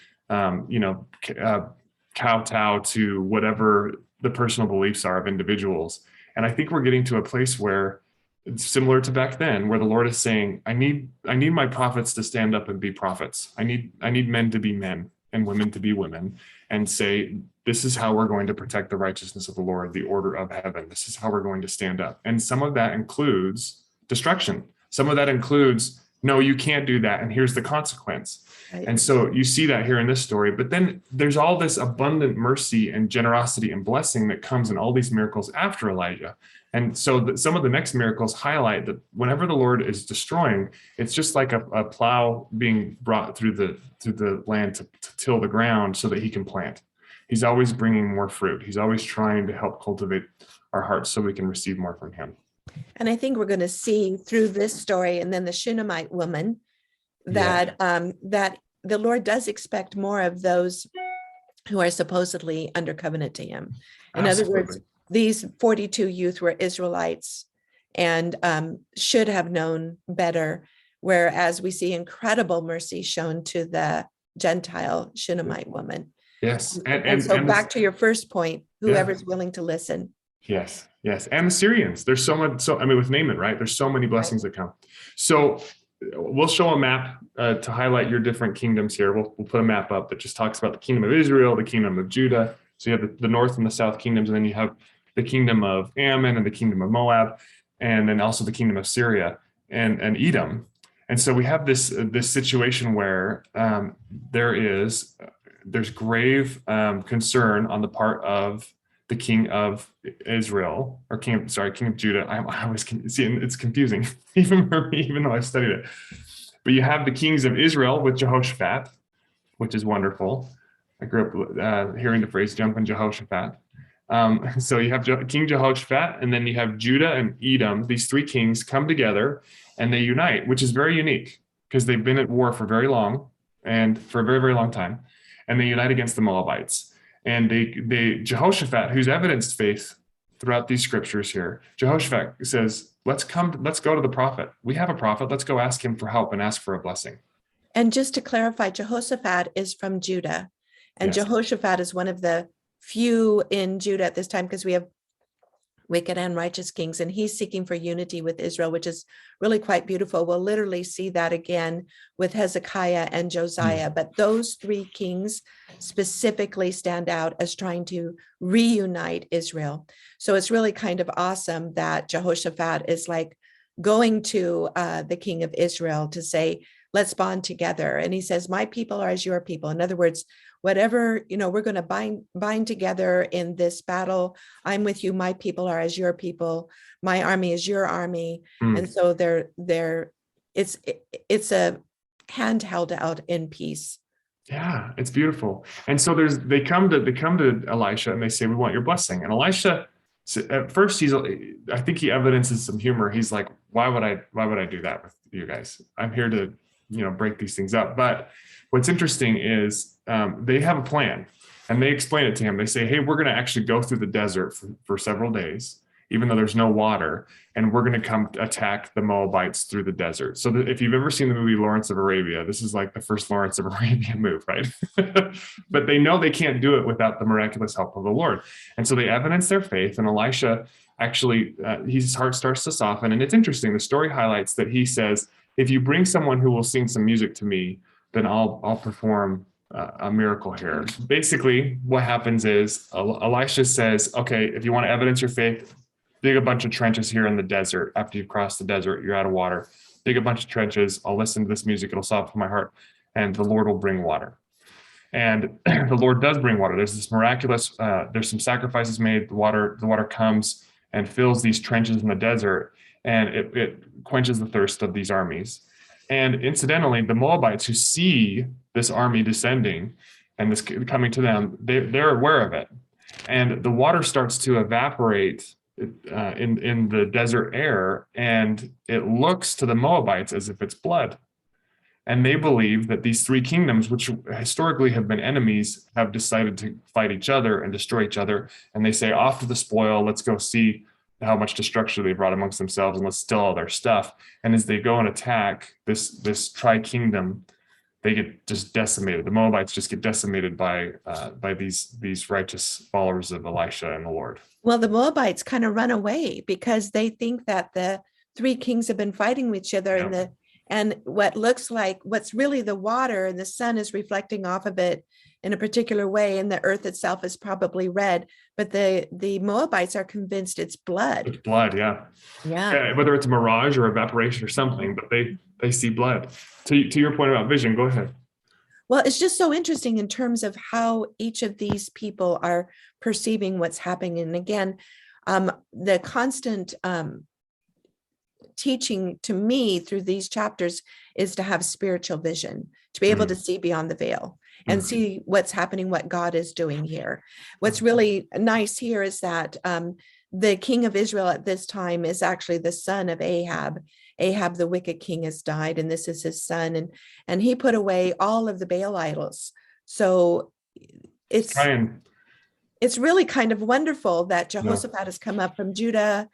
[SPEAKER 1] kowtow to whatever the personal beliefs are of individuals. And I think we're getting to a place where it's similar to back then, where the Lord is saying, I need my prophets to stand up and be prophets. I need men to be men and women to be women and say, this is how we're going to protect the righteousness of the Lord, the order of heaven. This is how we're going to stand up. And some of that includes destruction. Some of that includes, no, you can't do that, and here's the consequence. Right. And so you see that here in this story, but then there's all this abundant mercy and generosity and blessing that comes in all these miracles after Elijah. And so some of the next miracles highlight that whenever the Lord is destroying, it's just like a plow being brought through the land to till the ground so that he can plant. He's always bringing more fruit. He's always trying to help cultivate our hearts so we can receive more from him. And
[SPEAKER 2] I think we're going to see through this story and then the Shunammite woman that that the Lord does expect more of those who are supposedly under covenant to him. In other words, these 42 youth were Israelites and should have known better, whereas we see incredible mercy shown to the Gentile Shunammite woman.
[SPEAKER 1] Yes.
[SPEAKER 2] And so back to your first point, whoever's willing to listen.
[SPEAKER 1] Yes. And the Syrians, there's so much. So, I mean, with Naaman, right? There's so many blessings that come. So we'll show a map to highlight your different kingdoms here. We'll put a map up that just talks about the kingdom of Israel, the kingdom of Judah, So you have the north and the south kingdoms, and then you have the kingdom of Ammon and the kingdom of Moab, and then also the kingdom of Syria and Edom. And so we have this situation where there's grave concern on the part of the king of Israel, or king of Judah. I always see it's confusing, even for me, even though I've studied it. But you have the kings of Israel with Jehoshaphat, which is wonderful. I grew up hearing the phrase "jump in Jehoshaphat." So you have King Jehoshaphat, and then you have Judah and Edom. These three kings come together and they unite, which is very unique because they've been at war for very long and for a very, very long time. And they unite against the Moabites. And Jehoshaphat, who's evidenced faith throughout these scriptures here, Jehoshaphat says, let's go to the prophet. We have a prophet. Let's go ask him for help and ask for a blessing.
[SPEAKER 2] And just to clarify, Jehoshaphat is from Judah, and
[SPEAKER 1] Yes.
[SPEAKER 2] Jehoshaphat is one of the few in Judah at this time, because we have wicked and righteous kings, and he's seeking for unity with Israel, which is really quite beautiful. We'll literally see that again with Hezekiah and Josiah, but those three kings specifically stand out as trying to reunite Israel. So it's really kind of awesome that Jehoshaphat is like going to the king of Israel to say, let's bond together. And he says, my people are as your people. In other words, whatever, we're going to bind together in this battle. I'm with you. My people are as your people. My army is your army. And so it's a hand held out in peace.
[SPEAKER 1] Yeah, it's beautiful. And so they come to Elisha and they say, we want your blessing. And Elisha, at first I think he evidences some humor. He's like, why would I do that with you guys? I'm here to, break these things up. But what's interesting is they have a plan, and they explain it to him. They say, hey, we're going to actually go through the desert for several days, even though there's no water, and we're going to come attack the Moabites through the desert. So if you've ever seen the movie Lawrence of Arabia, this is like the first Lawrence of Arabia move, right? But they know they can't do it without the miraculous help of the Lord. And so they evidence their faith, and Elisha actually, his heart starts to soften. And it's interesting. The story highlights that he says, if you bring someone who will sing some music to me, then I'll perform a miracle here. Basically, what happens is Elisha says, okay, if you want to evidence your faith, dig a bunch of trenches here in the desert. After you've crossed the desert, you're out of water. Dig a bunch of trenches. I'll listen to this music. It'll soften my heart, and the Lord will bring water. And the Lord does bring water. There's this miraculous, there's some sacrifices made. The water comes and fills these trenches in the desert, and it quenches the thirst of these armies. And incidentally, the Moabites, who see this army descending and this coming to them, they're aware of it. And the water starts to evaporate in the desert air, and it looks to the Moabites as if it's blood. And they believe that these three kingdoms, which historically have been enemies, have decided to fight each other and destroy each other. And they say, off to the spoil, let's go see how much destruction they brought amongst themselves, and let's steal all their stuff. And as they go and attack this tri-kingdom, they get just decimated. The Moabites just get decimated by these righteous followers of Elisha and the Lord.
[SPEAKER 2] Well, the Moabites kind of run away because they think that the three kings have been fighting with each other, and what looks like what's really the water, and the sun is reflecting off of it in a particular way, and the earth itself is probably red, but the Moabites are convinced it's blood.
[SPEAKER 1] It's blood, yeah. Whether it's a mirage or evaporation or something, but they see blood. To your point about vision, go ahead.
[SPEAKER 2] Well, it's just so interesting in terms of how each of these people are perceiving what's happening. And again, the constant teaching to me through these chapters is to have spiritual vision, to be able to see beyond the veil and see what's happening, what God is doing here. What's really nice here is that the king of Israel at this time is actually the son of Ahab. Ahab, the wicked king, has died, and this is his son, and he put away all of the Baal idols. So it's really kind of wonderful that Jehoshaphat has come up from Judah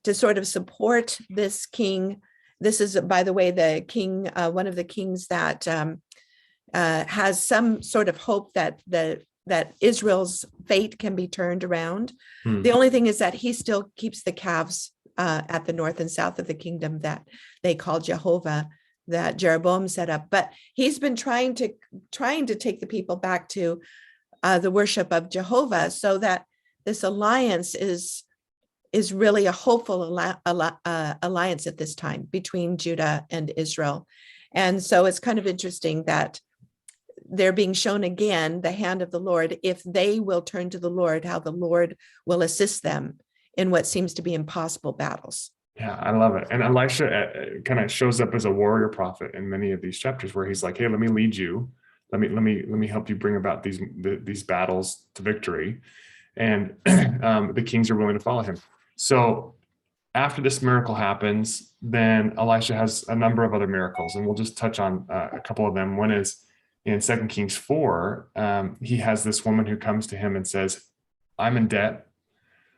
[SPEAKER 2] to sort of support this king. This is, by the way, the king, one of the kings that has some sort of hope that Israel's fate can be turned around. The only thing is that he still keeps the calves at the north and south of the kingdom that they call Jehovah, that Jeroboam set up. But he's been trying to take the people back to the worship of Jehovah, so that this alliance is really a hopeful alliance at this time between Judah and Israel. And so it's kind of interesting that they're being shown again the hand of the Lord. If they will turn to the Lord, how the Lord will assist them in what seems to be impossible battles.
[SPEAKER 1] Yeah, I love it. And Elisha kind of shows up as a warrior prophet in many of these chapters, where he's like, "Hey, let me lead you. Let me help you bring about these battles to victory." And the kings are willing to follow him. So after this miracle happens, then Elisha has a number of other miracles, and we'll just touch on a couple of them. One is in 2 Kings 4. He has this woman who comes to him and says, "I'm in debt.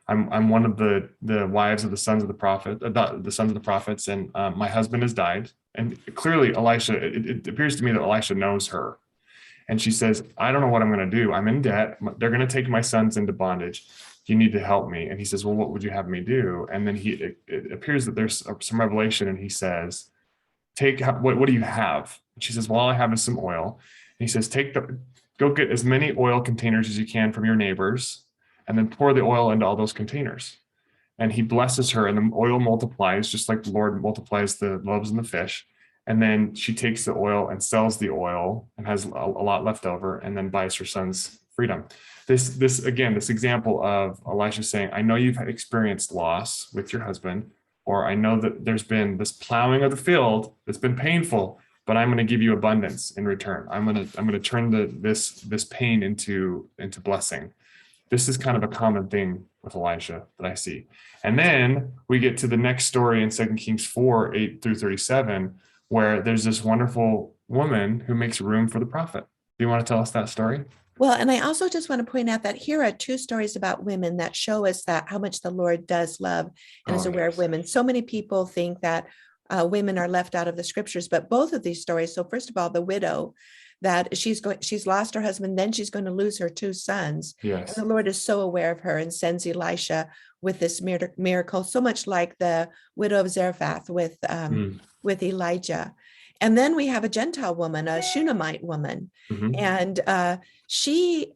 [SPEAKER 1] I'm one of the wives of the sons of the prophets, and my husband has died." And clearly, Elisha, it appears to me that Elisha knows her. And she says, "I don't know what I'm going to do. I'm in debt. They're going to take my sons into bondage. You need to help me." And he says, "Well, what would you have me do?" And then it appears that there's some revelation, and he says, what do you have?" And she says, "Well, all I have is some oil." And he says, go get as many oil containers as you can from your neighbors, and then pour the oil into all those containers. And he blesses her, and the oil multiplies just like the Lord multiplies the loaves and the fish. And then she takes the oil and sells the oil and has a lot left over, and then buys her son's freedom. This example of Elisha saying, "I know you've experienced loss with your husband, or I know that there's been this plowing of the field that's been painful, but I'm going to give you abundance in return. I'm going to turn this pain into blessing." This is kind of a common thing with Elisha that I see. And then we get to the next story in 2 Kings 4, 8 through 37, where there's this wonderful woman who makes room for the prophet. Do you want to tell us that story?
[SPEAKER 2] Well, and I also just want to point out that here are two stories about women that show us that how much the Lord does love and is aware of women. So many people think that women are left out of the scriptures, but both of these stories. So first of all, the widow, that she's lost her husband, then she's going to lose her two sons.
[SPEAKER 1] Yes.
[SPEAKER 2] And the Lord is so aware of her and sends Elisha with this miracle, so much like the widow of Zarephath with Elijah. And then we have a Gentile woman, a Shunammite woman, and she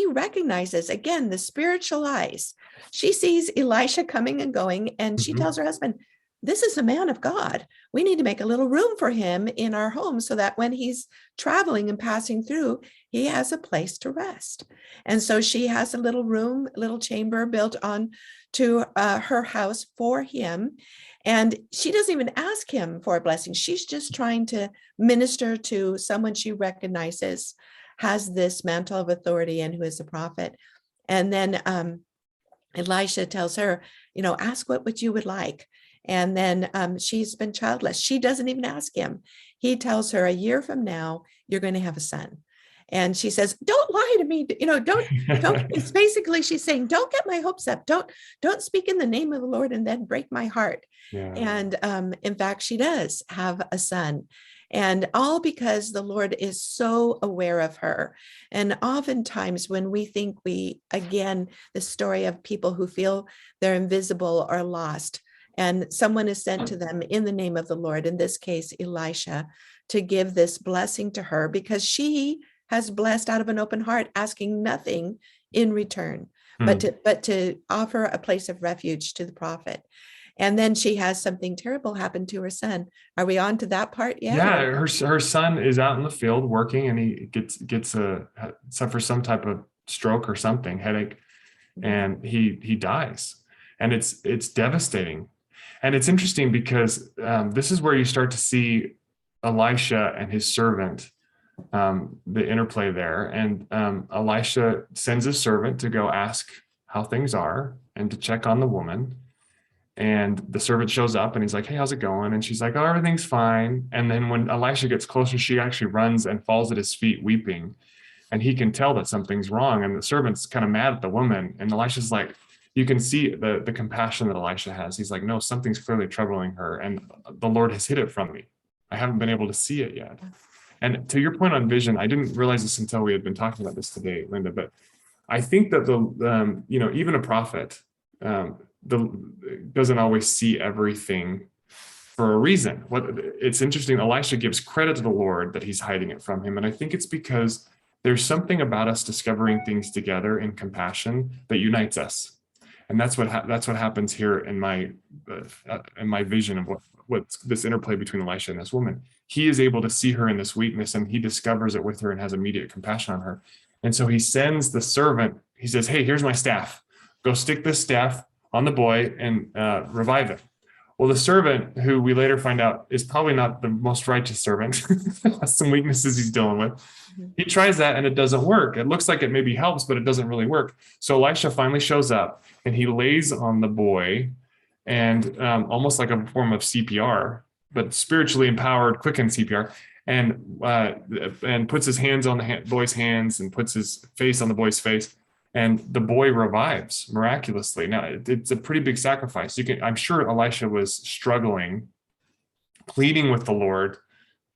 [SPEAKER 2] recognizes, again, the spiritual eyes. She sees Elisha coming and going, and she tells her husband, "This is a man of God. We need to make a little room for him in our home so that when he's traveling and passing through, he has a place to rest." And so she has a little room, little chamber built on to her house for him. And she doesn't even ask him for a blessing. She's just trying to minister to someone she recognizes has this mantle of authority and who is a prophet. And then Elisha tells her, "Ask what you would like." And then she's been childless. She doesn't even ask him. He tells her, "A year from now, you're going to have a son." And she says, "Don't lie to me. Don't. It's basically she's saying, don't get my hopes up. Don't speak in the name of the Lord and then break my heart." Yeah. And in fact, she does have a son. And all because the Lord is so aware of her. And oftentimes when we think the story of people who feel they're invisible or lost, and someone is sent to them in the name of the Lord, in this case, Elisha, to give this blessing to her because she has blessed out of an open heart, asking nothing in return, but to offer a place of refuge to the prophet. And then she has something terrible happen to her son. Are we on to that part yet?
[SPEAKER 1] Yeah, her son is out in the field working, and he suffers some type of stroke or something, headache, and he dies. And it's devastating. And it's interesting because this is where you start to see Elisha and his servant, the interplay there. And Elisha sends his servant to go ask how things are and to check on the woman. And the servant shows up and he's like, "Hey, how's it going?" And she's like, "Oh, everything's fine." And then when Elisha gets closer, she actually runs and falls at his feet weeping. And he can tell that something's wrong. And the servant's kind of mad at the woman. And Elisha's like, you can see the compassion that Elisha has. He's like, "No, something's clearly troubling her. And the Lord has hid it from me. I haven't been able to see it yet." And to your point on vision, I didn't realize this until we had been talking about this today, Lynda, but I think that even a prophet doesn't always see everything for a reason. It's interesting. Elisha gives credit to the Lord that he's hiding it from him. And I think it's because there's something about us discovering things together in compassion that unites us. And that's what happens here in my vision of what's this interplay between Elisha and this woman. He is able to see her in this weakness, and he discovers it with her and has immediate compassion on her. And so he sends the servant. He says, "Hey, here's my staff. Go stick this staff on the boy and revive him." Well, the servant, who we later find out is probably not the most righteous servant, has some weaknesses he's dealing with. He tries that and it doesn't work. It looks like it maybe helps, but it doesn't really work. So Elisha finally shows up and he lays on the boy, and almost like a form of CPR, but spiritually empowered, quickened CPR, and puts his hands on the boy's hands and puts his face on the boy's face. And the boy revives miraculously. Now, it's a pretty big sacrifice. I'm sure Elisha was struggling, pleading with the Lord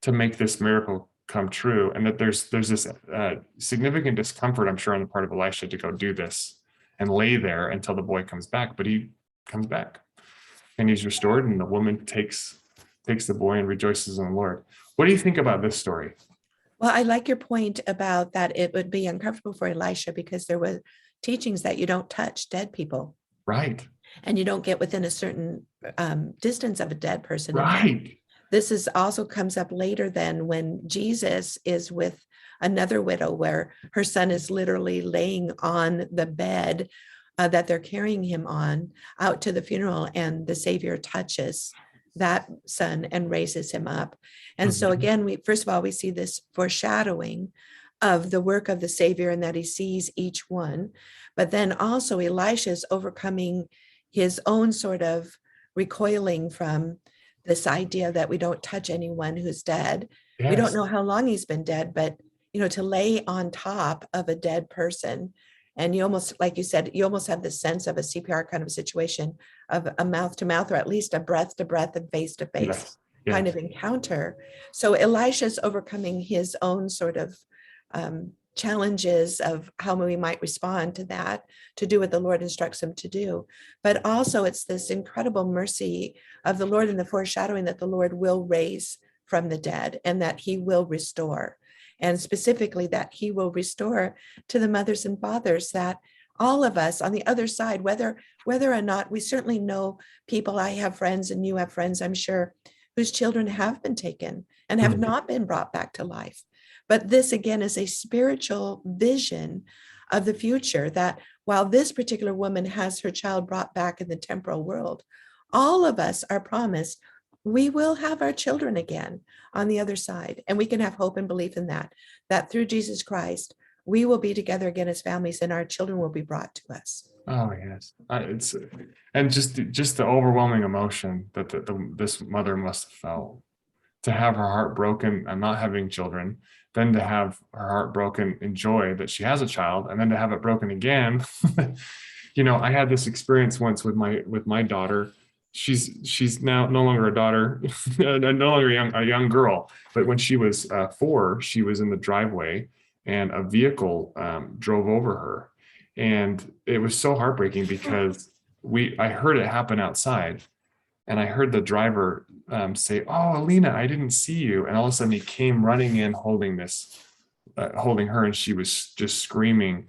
[SPEAKER 1] to make this miracle come true, and that there's this significant discomfort, I'm sure, on the part of Elisha to go do this and lay there until the boy comes back. But he comes back, and he's restored, and the woman takes the boy and rejoices in the Lord. What do you think about this story?
[SPEAKER 2] Well, I like your point about that it would be uncomfortable for Elisha because there were teachings that you don't touch dead people.
[SPEAKER 1] Right.
[SPEAKER 2] And you don't get within a certain distance of a dead person.
[SPEAKER 1] Right.
[SPEAKER 2] This is also comes up later then when Jesus is with another widow where her son is literally laying on the bed that they're carrying him on out to the funeral, and the Savior touches that son and raises him up. And so again, first of all, we see this foreshadowing of the work of the Savior and that he sees each one. But then also Elisha is overcoming his own sort of recoiling from this idea that we don't touch anyone who's dead. Yes. We don't know how long he's been dead, but to lay on top of a dead person, and you almost, like you said, you almost have the sense of a CPR kind of situation of a mouth to mouth, or at least a breath to breath and face to face kind of encounter. So Elisha's overcoming his own sort of challenges of how we might respond to that, to do what the Lord instructs him to do. But also it's this incredible mercy of the Lord and the foreshadowing that the Lord will raise from the dead and that he will restore. And specifically that he will restore to the mothers and fathers, that all of us on the other side, whether or not, we certainly know people, I have friends and you have friends, I'm sure, whose children have been taken and have not been brought back to life. But this again is a spiritual vision of the future, that while this particular woman has her child brought back in the temporal world, all of us are promised we will have our children again on the other side. And we can have hope and belief in that through Jesus Christ, we will be together again as families and our children will be brought to us.
[SPEAKER 1] Oh, yes. It's and just the overwhelming emotion that this mother must have felt, to have her heart broken and not having children, then to have her heart broken in joy that she has a child, and then to have it broken again. I had this experience once with my daughter. She's now no longer a daughter, no longer a young girl. But when she was 4, she was in the driveway and a vehicle drove over her. And it was so heartbreaking because I heard it happen outside, and I heard the driver say, "Oh, Alina, I didn't see you." And all of a sudden he came running in holding her, and she was just screaming.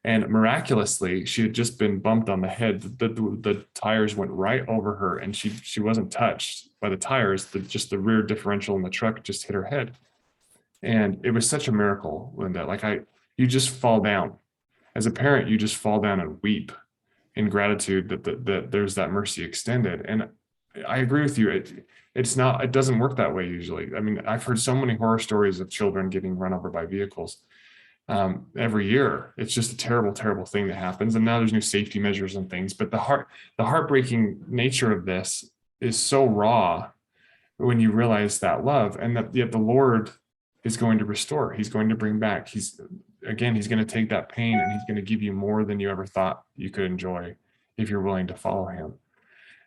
[SPEAKER 1] And miraculously, she had just been bumped on the head. The tires went right over her, and she wasn't touched by the tires. Just the rear differential in the truck just hit her head. And it was such a miracle, Lynda. Like you just fall down. As a parent, you just fall down and weep in gratitude that there's that mercy extended. And I agree with you. It doesn't work that way usually. I mean, I've heard so many horror stories of children getting run over by vehicles every year. It's just a terrible, terrible thing that happens. And now there's new safety measures and things. But the heartbreaking nature of this is so raw when you realize that love, and that yet the Lord is going to restore. He's going to bring back. He's going to take that pain and he's going to give you more than you ever thought you could enjoy if you're willing to follow him.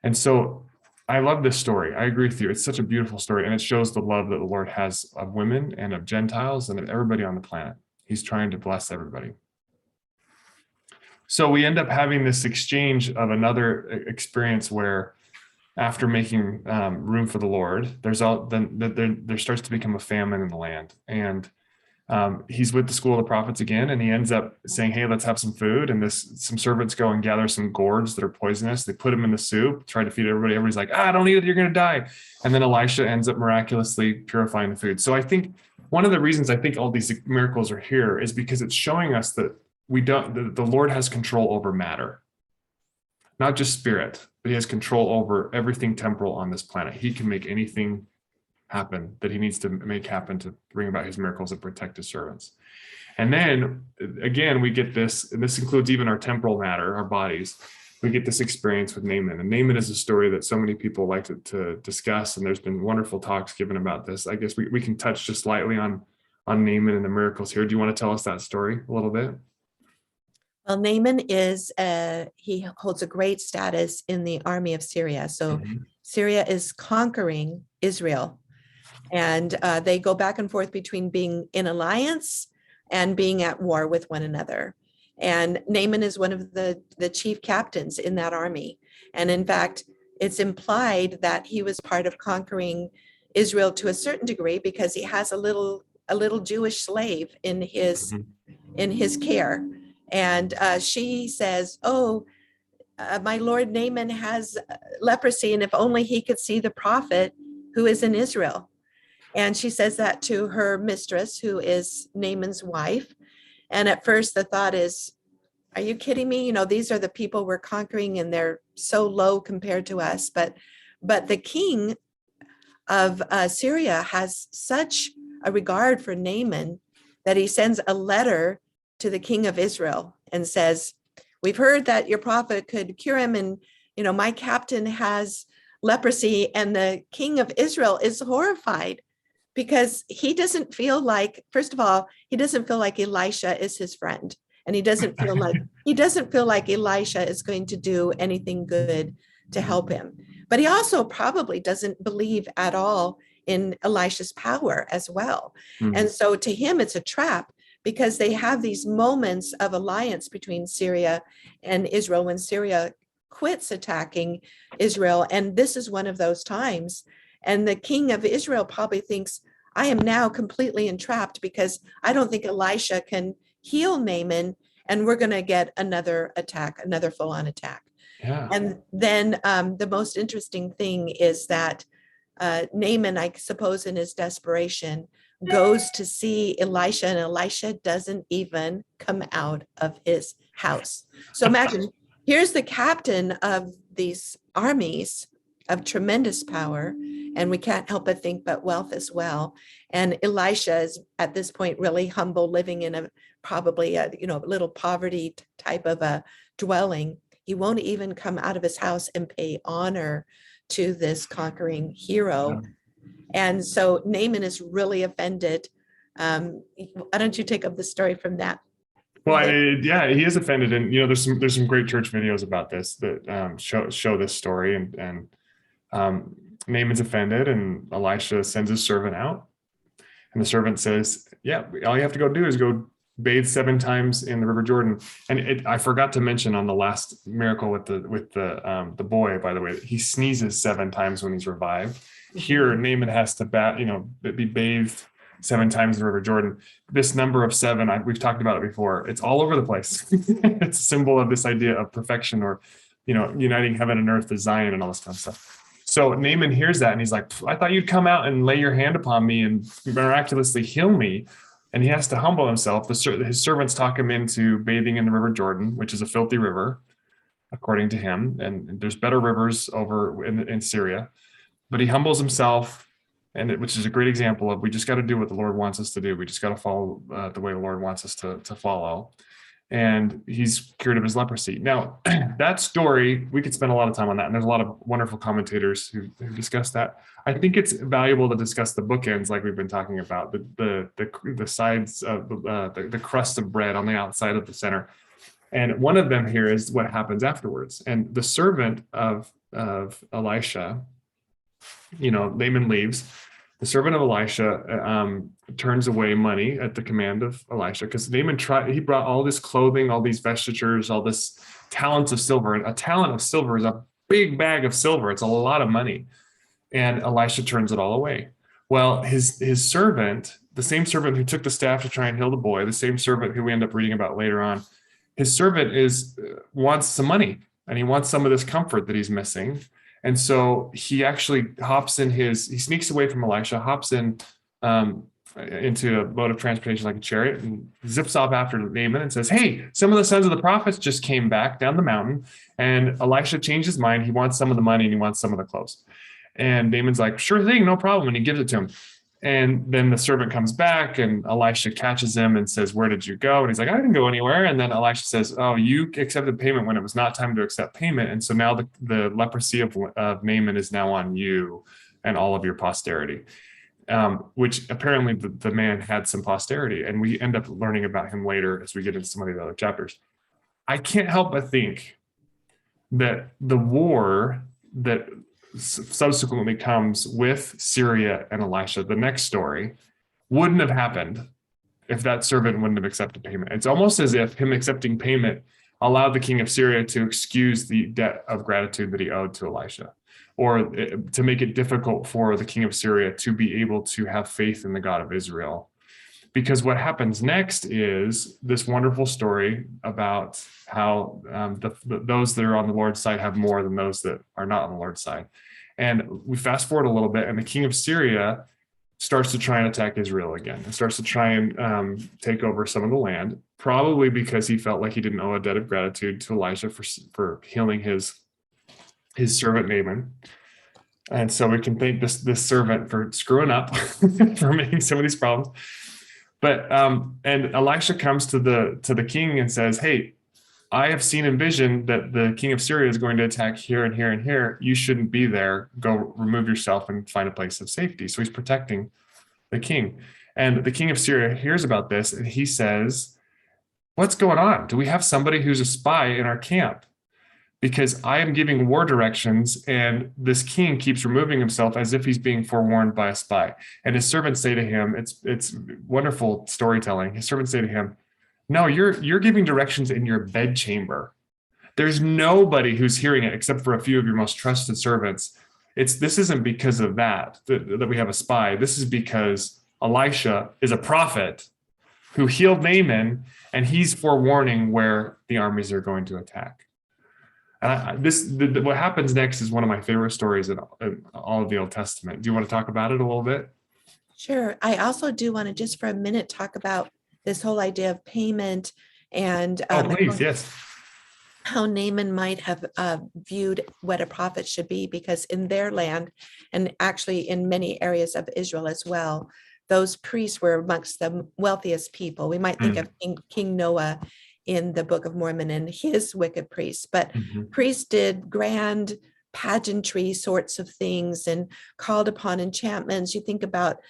[SPEAKER 1] And so I love this story. I agree with you. It's such a beautiful story, and it shows the love that the Lord has of women and of Gentiles and of everybody on the planet. He's trying to bless everybody. So we end up having this exchange of another experience where, after making room for the Lord, there starts to become a famine in the land. And He's with the school of the prophets again, and he ends up saying, hey, let's have some food. And some servants go and gather some gourds that are poisonous. They put them in the soup, try to feed everybody. Everybody's like, don't eat it, you're going to die. And then Elisha ends up miraculously purifying the food. So I think one of the reasons I think all these miracles are here is because it's showing us that the Lord has control over matter, not just spirit, but he has control over everything temporal on this planet. He can make anything happen that he needs to make happen to bring about his miracles and protect his servants. And then again, we get this, and this includes even our temporal matter, our bodies. We get this experience with Naaman. And Naaman is a story that so many people like to discuss. And there's been wonderful talks given about this. I guess we can touch just lightly on Naaman and the miracles here. Do you want to tell us that story a little bit?
[SPEAKER 2] Well, Naaman he holds a great status in the army of Syria. So Syria is conquering Israel. And they go back and forth between being in alliance and being at war with one another. And Naaman is one of the chief captains in that army. And in fact, it's implied that he was part of conquering Israel to a certain degree because he has a little Jewish slave in his care. And she says, my lord Naaman has leprosy, and if only he could see the prophet who is in Israel. And she says that to her mistress, who is Naaman's wife. And at first the thought is, are you kidding me? These are the people we're conquering and they're so low compared to us. But the king of Syria has such a regard for Naaman that he sends a letter to the king of Israel and says, we've heard that your prophet could cure him. And, my captain has leprosy. And the king of Israel is horrified, because he doesn't feel like, first of all, he doesn't feel like Elisha is his friend. And he doesn't feel like Elisha is going to do anything good to help him. But he also probably doesn't believe at all in Elisha's power as well. And so to him, it's a trap, because they have these moments of alliance between Syria and Israel when Syria quits attacking Israel. And this is one of those times. And the king of Israel probably thinks, I am now completely entrapped, because I don't think Elisha can heal Naaman, and we're going to get another attack, another full-on attack.
[SPEAKER 1] Yeah.
[SPEAKER 2] And then the most interesting thing is that Naaman, I suppose in his desperation, goes to see Elisha, and Elisha doesn't even come out of his house. So imagine, here's the captain of these armies of tremendous power, and we can't help but think but wealth as well. And Elisha is at this point really humble, living in probably a little poverty type of a dwelling. He won't even come out of his house and pay honor to this conquering hero. And so Naaman is really offended. Why don't you take up the story from that?
[SPEAKER 1] Well, he is offended, and there's some great church videos about this that show this story, and Naaman's offended, and Elisha sends his servant out, and the servant says, "Yeah, all you have to go do is go bathe 7 times in the River Jordan." And I forgot to mention on the last miracle with the boy, by the way, that he sneezes 7 times when he's revived. Here, Naaman has to be bathed 7 times in the River Jordan. This number of 7, we've talked about it before. It's all over the place. It's a symbol of this idea of perfection, or uniting heaven and earth to Zion and all this kind of stuff. So Naaman hears that, and he's like, I thought you'd come out and lay your hand upon me and miraculously heal me. And he has to humble himself. His servants talk him into bathing in the River Jordan, which is a filthy river, according to him. And there's better rivers over in Syria. But he humbles himself, which is a great example of, we just got to do what the Lord wants us to do. We just got to follow the way the Lord wants us to follow. And he's cured of his leprosy. Now, that story, we could spend a lot of time on that. And there's a lot of wonderful commentators who discuss that. I think it's valuable to discuss the bookends, like we've been talking about, the sides of the crust of bread on the outside of the center. And one of them here is what happens afterwards. And the servant of Elisha, Naaman leaves. The servant of Elisha turns away money at the command of Elisha, because Naaman he brought all this clothing, all these vestitures, all this talents of silver. And a talent of silver is a big bag of silver. It's a lot of money. And Elisha turns it all away. Well, his servant, the same servant who took the staff to try and heal the boy, the same servant who we end up reading about later on, his servant wants some money, and he wants some of this comfort that he's missing. And so he actually he sneaks away from Elisha, hops in into a mode of transportation like a chariot, and zips off after Naaman and says, "Hey, some of the sons of the prophets just came back down the mountain." And Elisha changed his mind. He wants some of the money and he wants some of the clothes. And Naaman's like, "Sure thing, no problem." And he gives it to him. And then the servant comes back and Elisha catches him and says, "Where did you go?" And he's like, "I didn't go anywhere." And then Elisha says, "Oh, you accepted payment when it was not time to accept payment. And so now the leprosy of Naaman is now on you and all of your posterity." Which apparently the man had some posterity. And we end up learning about him later as we get into some of the other chapters. I can't help but think that the war that subsequently comes with Syria and Elisha, the next story, wouldn't have happened if that servant wouldn't have accepted payment. It's almost as if him accepting payment allowed the king of Syria to excuse the debt of gratitude that he owed to Elisha, or to make it difficult for the king of Syria to be able to have faith in the God of Israel. Because what happens next is this wonderful story about how those that are on the Lord's side have more than those that are not on the Lord's side. And we fast forward a little bit, and the king of Syria starts to try and attack Israel again, and starts to try and take over some of the land, probably because he felt like he didn't owe a debt of gratitude to Elisha for healing his servant Naaman. And so we can thank this servant for screwing up, for making some of these problems. But and Elisha comes to the king and says, "Hey, I have seen in vision that the king of Syria is going to attack here and here and here. You shouldn't be there. Go remove yourself and find a place of safety." So he's protecting the king. And the king of Syria hears about this and he says, "What's going on? Do we have somebody who's a spy in our camp? Because I am giving war directions and this king keeps removing himself as if he's being forewarned by a spy." And his servants say to him, it's wonderful storytelling. His servants say to him, "No, you're giving directions in your bedchamber. There's nobody who's hearing it except for a few of your most trusted servants. This isn't because of that we have a spy. This is because Elisha is a prophet who healed Naaman, and he's forewarning where the armies are going to attack." What happens next is one of my favorite stories in all of the Old Testament. Do you want to talk about it a little bit?
[SPEAKER 2] Sure. I also do want to just for a minute talk about this whole idea of payment and
[SPEAKER 1] Please, yes.
[SPEAKER 2] how Naaman might have viewed what a prophet should be, because in their land, and actually in many areas of Israel as well, those priests were amongst the wealthiest people. We might think of King Noah in the Book of Mormon and his wicked priests, but priests did grand pageantry sorts of things and called upon enchantments. You think about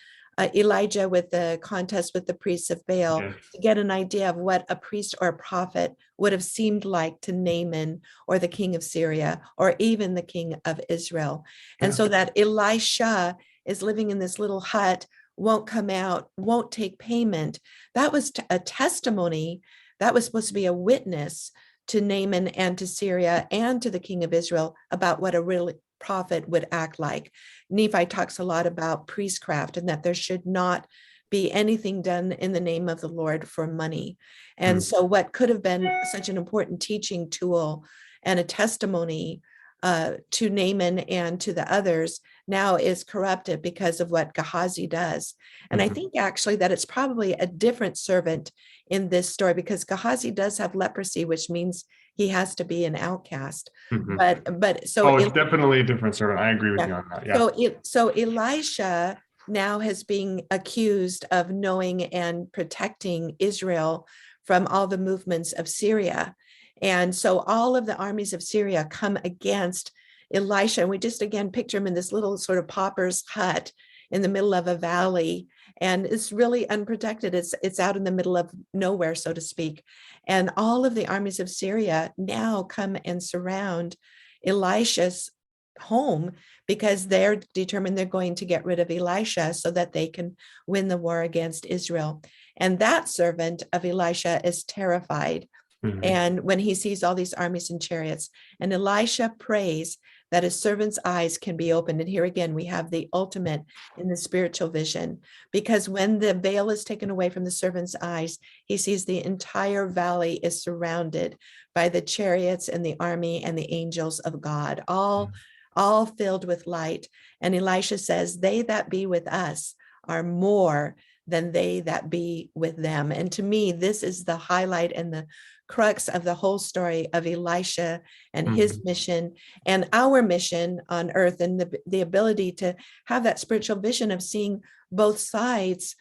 [SPEAKER 2] Elijah with the contest with the priests of Baal, to get an idea of what a priest or a prophet would have seemed like to Naaman or the king of Syria or even the king of Israel. And so that Elisha is living in this little hut, won't come out, won't take payment. That was a testimony. That was supposed to be a witness to Naaman and to Syria and to the king of Israel about what a real prophet would act like. Nephi talks a lot about priestcraft and that there should not be anything done in the name of the Lord for money. And so what could have been such an important teaching tool and a testimony to Naaman and to the others now is corrupted because of what Gehazi does. And I think actually that it's probably a different servant in this story, because Gehazi does have leprosy, which means he has to be an outcast. But so
[SPEAKER 1] it's definitely a different servant. I agree with you on that. Yeah.
[SPEAKER 2] So Elisha now has been accused of knowing and protecting Israel from all the movements of Syria. And so all of the armies of Syria come against Elisha. And we just again picture him in this little sort of pauper's hut in the middle of a valley. And it's really unprotected. It's out in the middle of nowhere, so to speak. And all of the armies of Syria now come and surround Elisha's home because they're determined they're going to get rid of Elisha so that they can win the war against Israel. And that servant of Elisha is terrified. And when he sees all these armies and chariots, and Elisha prays that his servant's eyes can be opened. And here again, we have the ultimate in the spiritual vision, because when the veil is taken away from the servant's eyes, he sees the entire valley is surrounded by the chariots and the army and the angels of God, all filled with light. And Elisha says, they that be with us are more than they that be with them. And to me, this is the highlight and the crux of the whole story of Elisha and his mission and our mission on earth, and the ability to have that spiritual vision of seeing both sides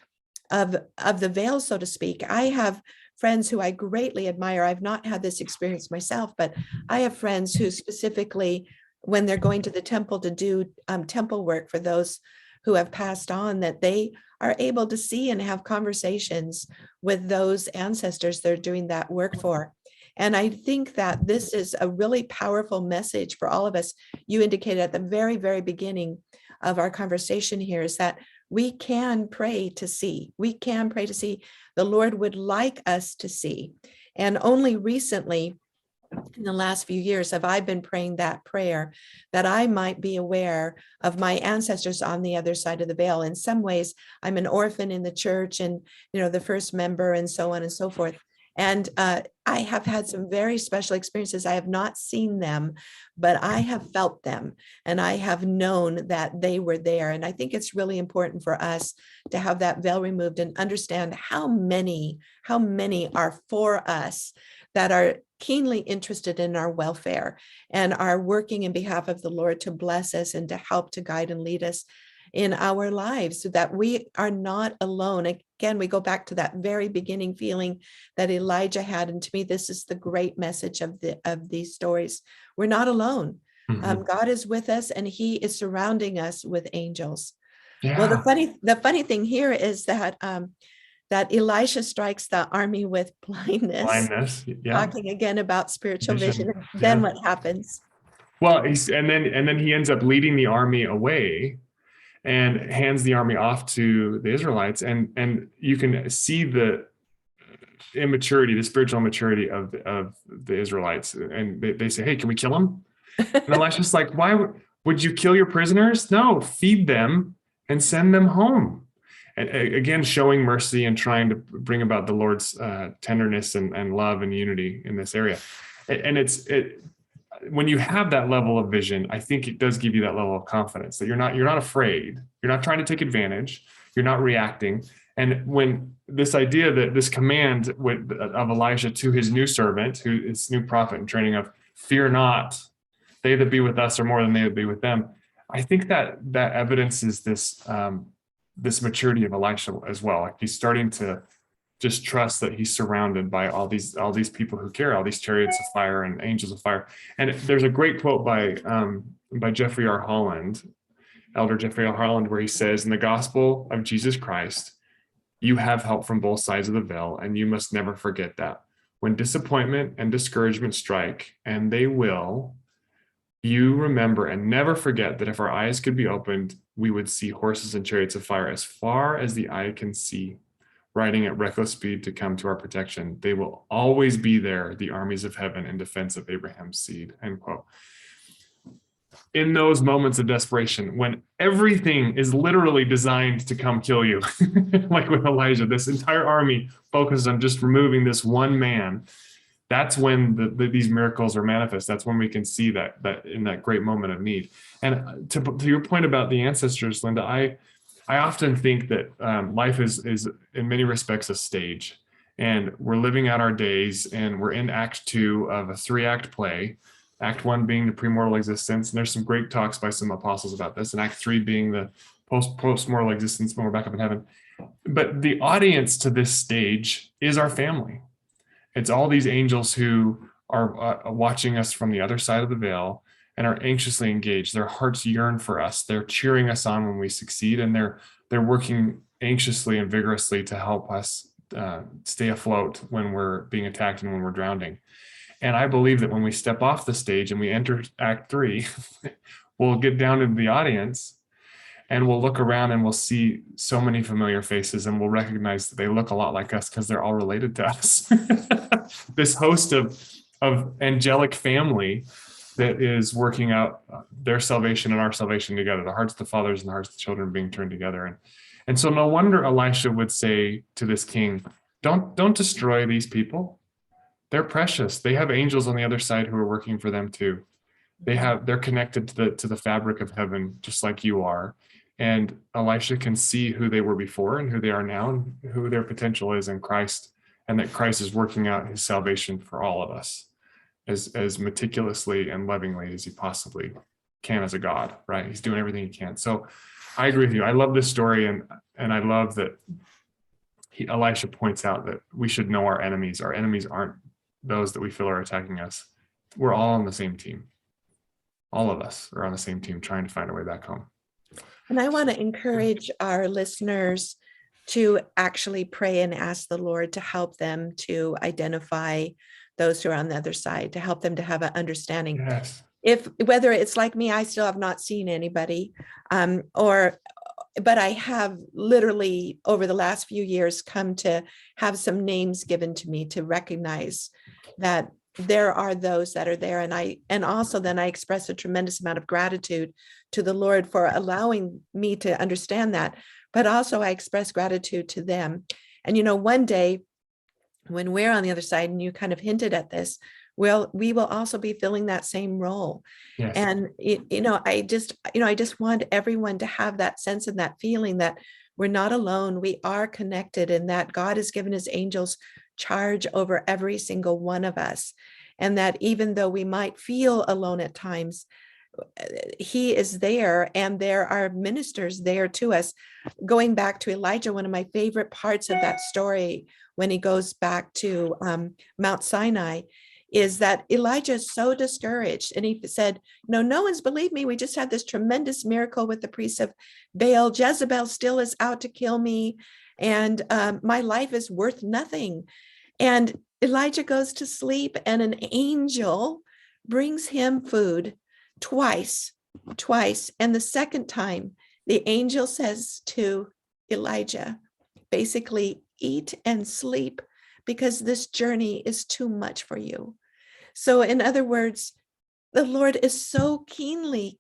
[SPEAKER 2] of the veil, so to speak. I have friends who I greatly admire. I've not had this experience myself, but I have friends who specifically, when they're going to the temple to do temple work for those who have passed on, that they are able to see and have conversations with those ancestors they're doing that work for. And I think that this is a really powerful message for all of us. You indicated at the very, very beginning of our conversation here is that we can pray to see. We can pray to see. The Lord would like us to see. And only recently, in the last few years, have I been praying that prayer, that I might be aware of my ancestors on the other side of the veil. In some ways, I'm an orphan in the church and, the first member and so on and so forth. And I have had some very special experiences. I have not seen them, but I have felt them, and I have known that they were there. And I think it's really important for us to have that veil removed and understand how many are for us, that are keenly interested in our welfare and are working in behalf of the Lord to bless us and to help to guide and lead us in our lives, so that we are not alone. Again, we go back to that very beginning feeling that Elijah had. And to me, this is the great message of these stories. We're not alone. God is with us, and he is surrounding us with angels.
[SPEAKER 1] Yeah.
[SPEAKER 2] Well, the funny thing here is that that Elisha strikes the army with blindness.
[SPEAKER 1] Yeah.
[SPEAKER 2] Talking again about spiritual vision. Then what happens?
[SPEAKER 1] Well, and then he ends up leading the army away and hands the army off to the Israelites, and you can see the immaturity, the spiritual immaturity of the Israelites. And they say, "Hey, can we kill him?" And Elisha's like, "Why would you kill your prisoners? No, feed them and send them home." And again, showing mercy and trying to bring about the Lord's tenderness and love and unity in this area. And when you have that level of vision, I think it does give you that level of confidence that you're not afraid. You're not trying to take advantage. You're not reacting. And when this idea that this command of Elisha to his new servant, who is new prophet and training of fear not, they that be with us are more than they that be with them. I think that evidences this maturity of Elisha as well. Like he's starting to just trust that he's surrounded by all these people who care, all these chariots of fire and angels of fire. And there's a great quote by Jeffrey R. Holland, Elder Jeffrey R. Holland, where he says, "In the gospel of Jesus Christ, you have help from both sides of the veil, and you must never forget that. When disappointment and discouragement strike, and they will, you remember and never forget that if our eyes could be opened, we would see horses and chariots of fire as far as the eye can see, riding at reckless speed to come to our protection. They will always be there, the armies of heaven, in defense of Abraham's seed," end quote. In those moments of desperation, when everything is literally designed to come kill you, like with Elijah, this entire army focuses on just removing this one man, that's when these miracles are manifest. That's when we can see that in that great moment of need. And to your point about the ancestors, Lynda, I often think that life is in many respects a stage, and we're living out our days, and we're in Act 2 of a 3-act play. Act 1 being the premortal existence, and there's some great talks by some apostles about this, and Act 3 being the post-mortal existence when we're back up in heaven. But the audience to this stage is our family. It's all these angels who are watching us from the other side of the veil and are anxiously engaged. Their hearts yearn for us. They're cheering us on when we succeed, and they're working anxiously and vigorously to help us stay afloat when we're being attacked and when we're drowning. And I believe that when we step off the stage and we enter Act 3, we'll get down into the audience and we'll look around and we'll see so many familiar faces, and we'll recognize that they look a lot like us because they're all related to us. This host of angelic family that is working out their salvation and our salvation together, the hearts of the fathers and the hearts of the children being turned together. And so no wonder Elisha would say to this king, don't destroy these people. They're precious. They have angels on the other side who are working for them too. They're connected to the fabric of heaven, just like you are. And Elisha can see who they were before and who they are now and who their potential is in Christ, and that Christ is working out his salvation for all of us as meticulously and lovingly as he possibly can as a God, right? He's doing everything he can. So I agree with you. I love this story, and I love that Elisha points out that we should know our enemies. Our enemies aren't those that we feel are attacking us. We're all on the same team. All of us are on the same team trying to find our way back home.
[SPEAKER 2] And I want to encourage our listeners to actually pray and ask the Lord to help them to identify those who are on the other side, to help them to have an understanding.
[SPEAKER 1] Yes.
[SPEAKER 2] Whether it's like me, I still have not seen anybody, but I have literally over the last few years come to have some names given to me to recognize that there are those that are there. And also then I express a tremendous amount of gratitude to the Lord for allowing me to understand that, but also I express gratitude to them. And, one day when we're on the other side, and you kind of hinted at this, we will also be filling that same role.
[SPEAKER 1] Yes.
[SPEAKER 2] And, I just want everyone to have that sense and that feeling that we're not alone. We are connected, and that God has given his angels charge over every single one of us. And that even though we might feel alone at times, he is there, and there are ministers there to us. Going back to Elijah, one of my favorite parts of that story, when he goes back to Mount Sinai, is that Elijah is so discouraged. And he said, no one's believed me. We just had this tremendous miracle with the priests of Baal. Jezebel still is out to kill me. And my life is worth nothing. And Elijah goes to sleep, and an angel brings him food twice. And the second time, the angel says to Elijah, basically, eat and sleep, because this journey is too much for you. So in other words, the Lord is so keenly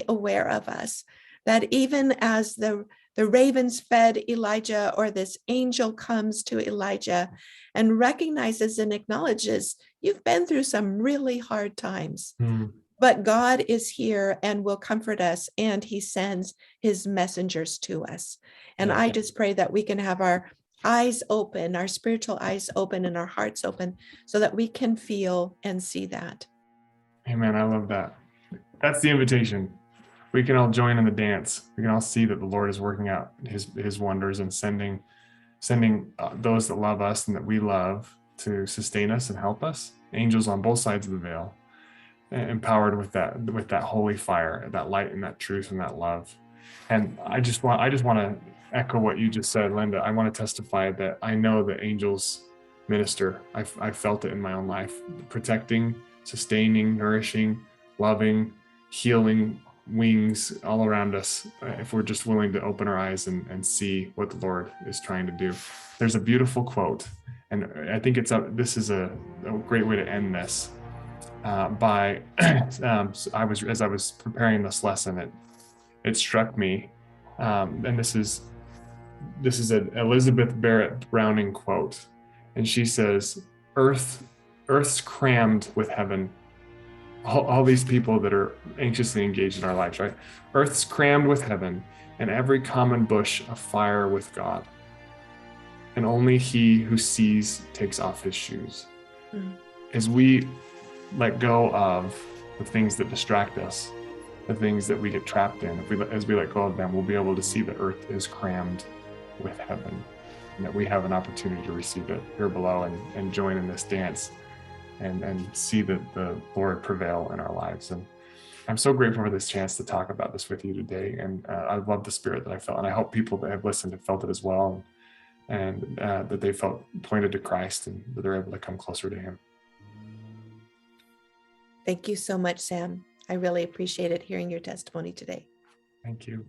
[SPEAKER 2] aware of us that even as the ravens fed Elijah, or this angel comes to Elijah and recognizes and acknowledges, you've been through some really hard times, but God is here and will comfort us, and he sends his messengers to us. And I just pray that we can have our eyes open, our spiritual eyes open, and our hearts open, so that we can feel and see that.
[SPEAKER 1] Amen. I love that. That's the invitation. We can all join in the dance. We can all see that the Lord is working out his wonders and sending those that love us and that we love to sustain us and help us. Angels on both sides of the veil, empowered with that holy fire, that light and that truth and that love. And I just want to echo what you just said, Lynda. I want to testify that I know that angels minister. I've felt it in my own life, protecting, sustaining, nourishing, loving, healing wings all around us, if we're just willing to open our eyes and see what the Lord is trying to do. There's a beautiful quote, and I think this is a great way to end this. As I was preparing this lesson, it struck me, and this is an Elizabeth Barrett Browning quote, and she says, "Earth's crammed with heaven." All these people that are anxiously engaged in our lives, right? Earth's crammed with heaven, and every common bush afire with God. And only he who sees takes off his shoes. As we let go of the things that distract us, the things that we get trapped in, as we let go of them, we'll be able to see that earth is crammed with heaven, and that we have an opportunity to receive it here below and join in this dance and see that the Lord prevail in our lives. And I'm so grateful for this chance to talk about this with you today. And I love the spirit that I felt, and I hope people that have listened have felt it as well, and that they felt pointed to Christ and that they're able to come closer to him.
[SPEAKER 2] Thank you so much, Sam. I really appreciated hearing your testimony today.
[SPEAKER 1] Thank you.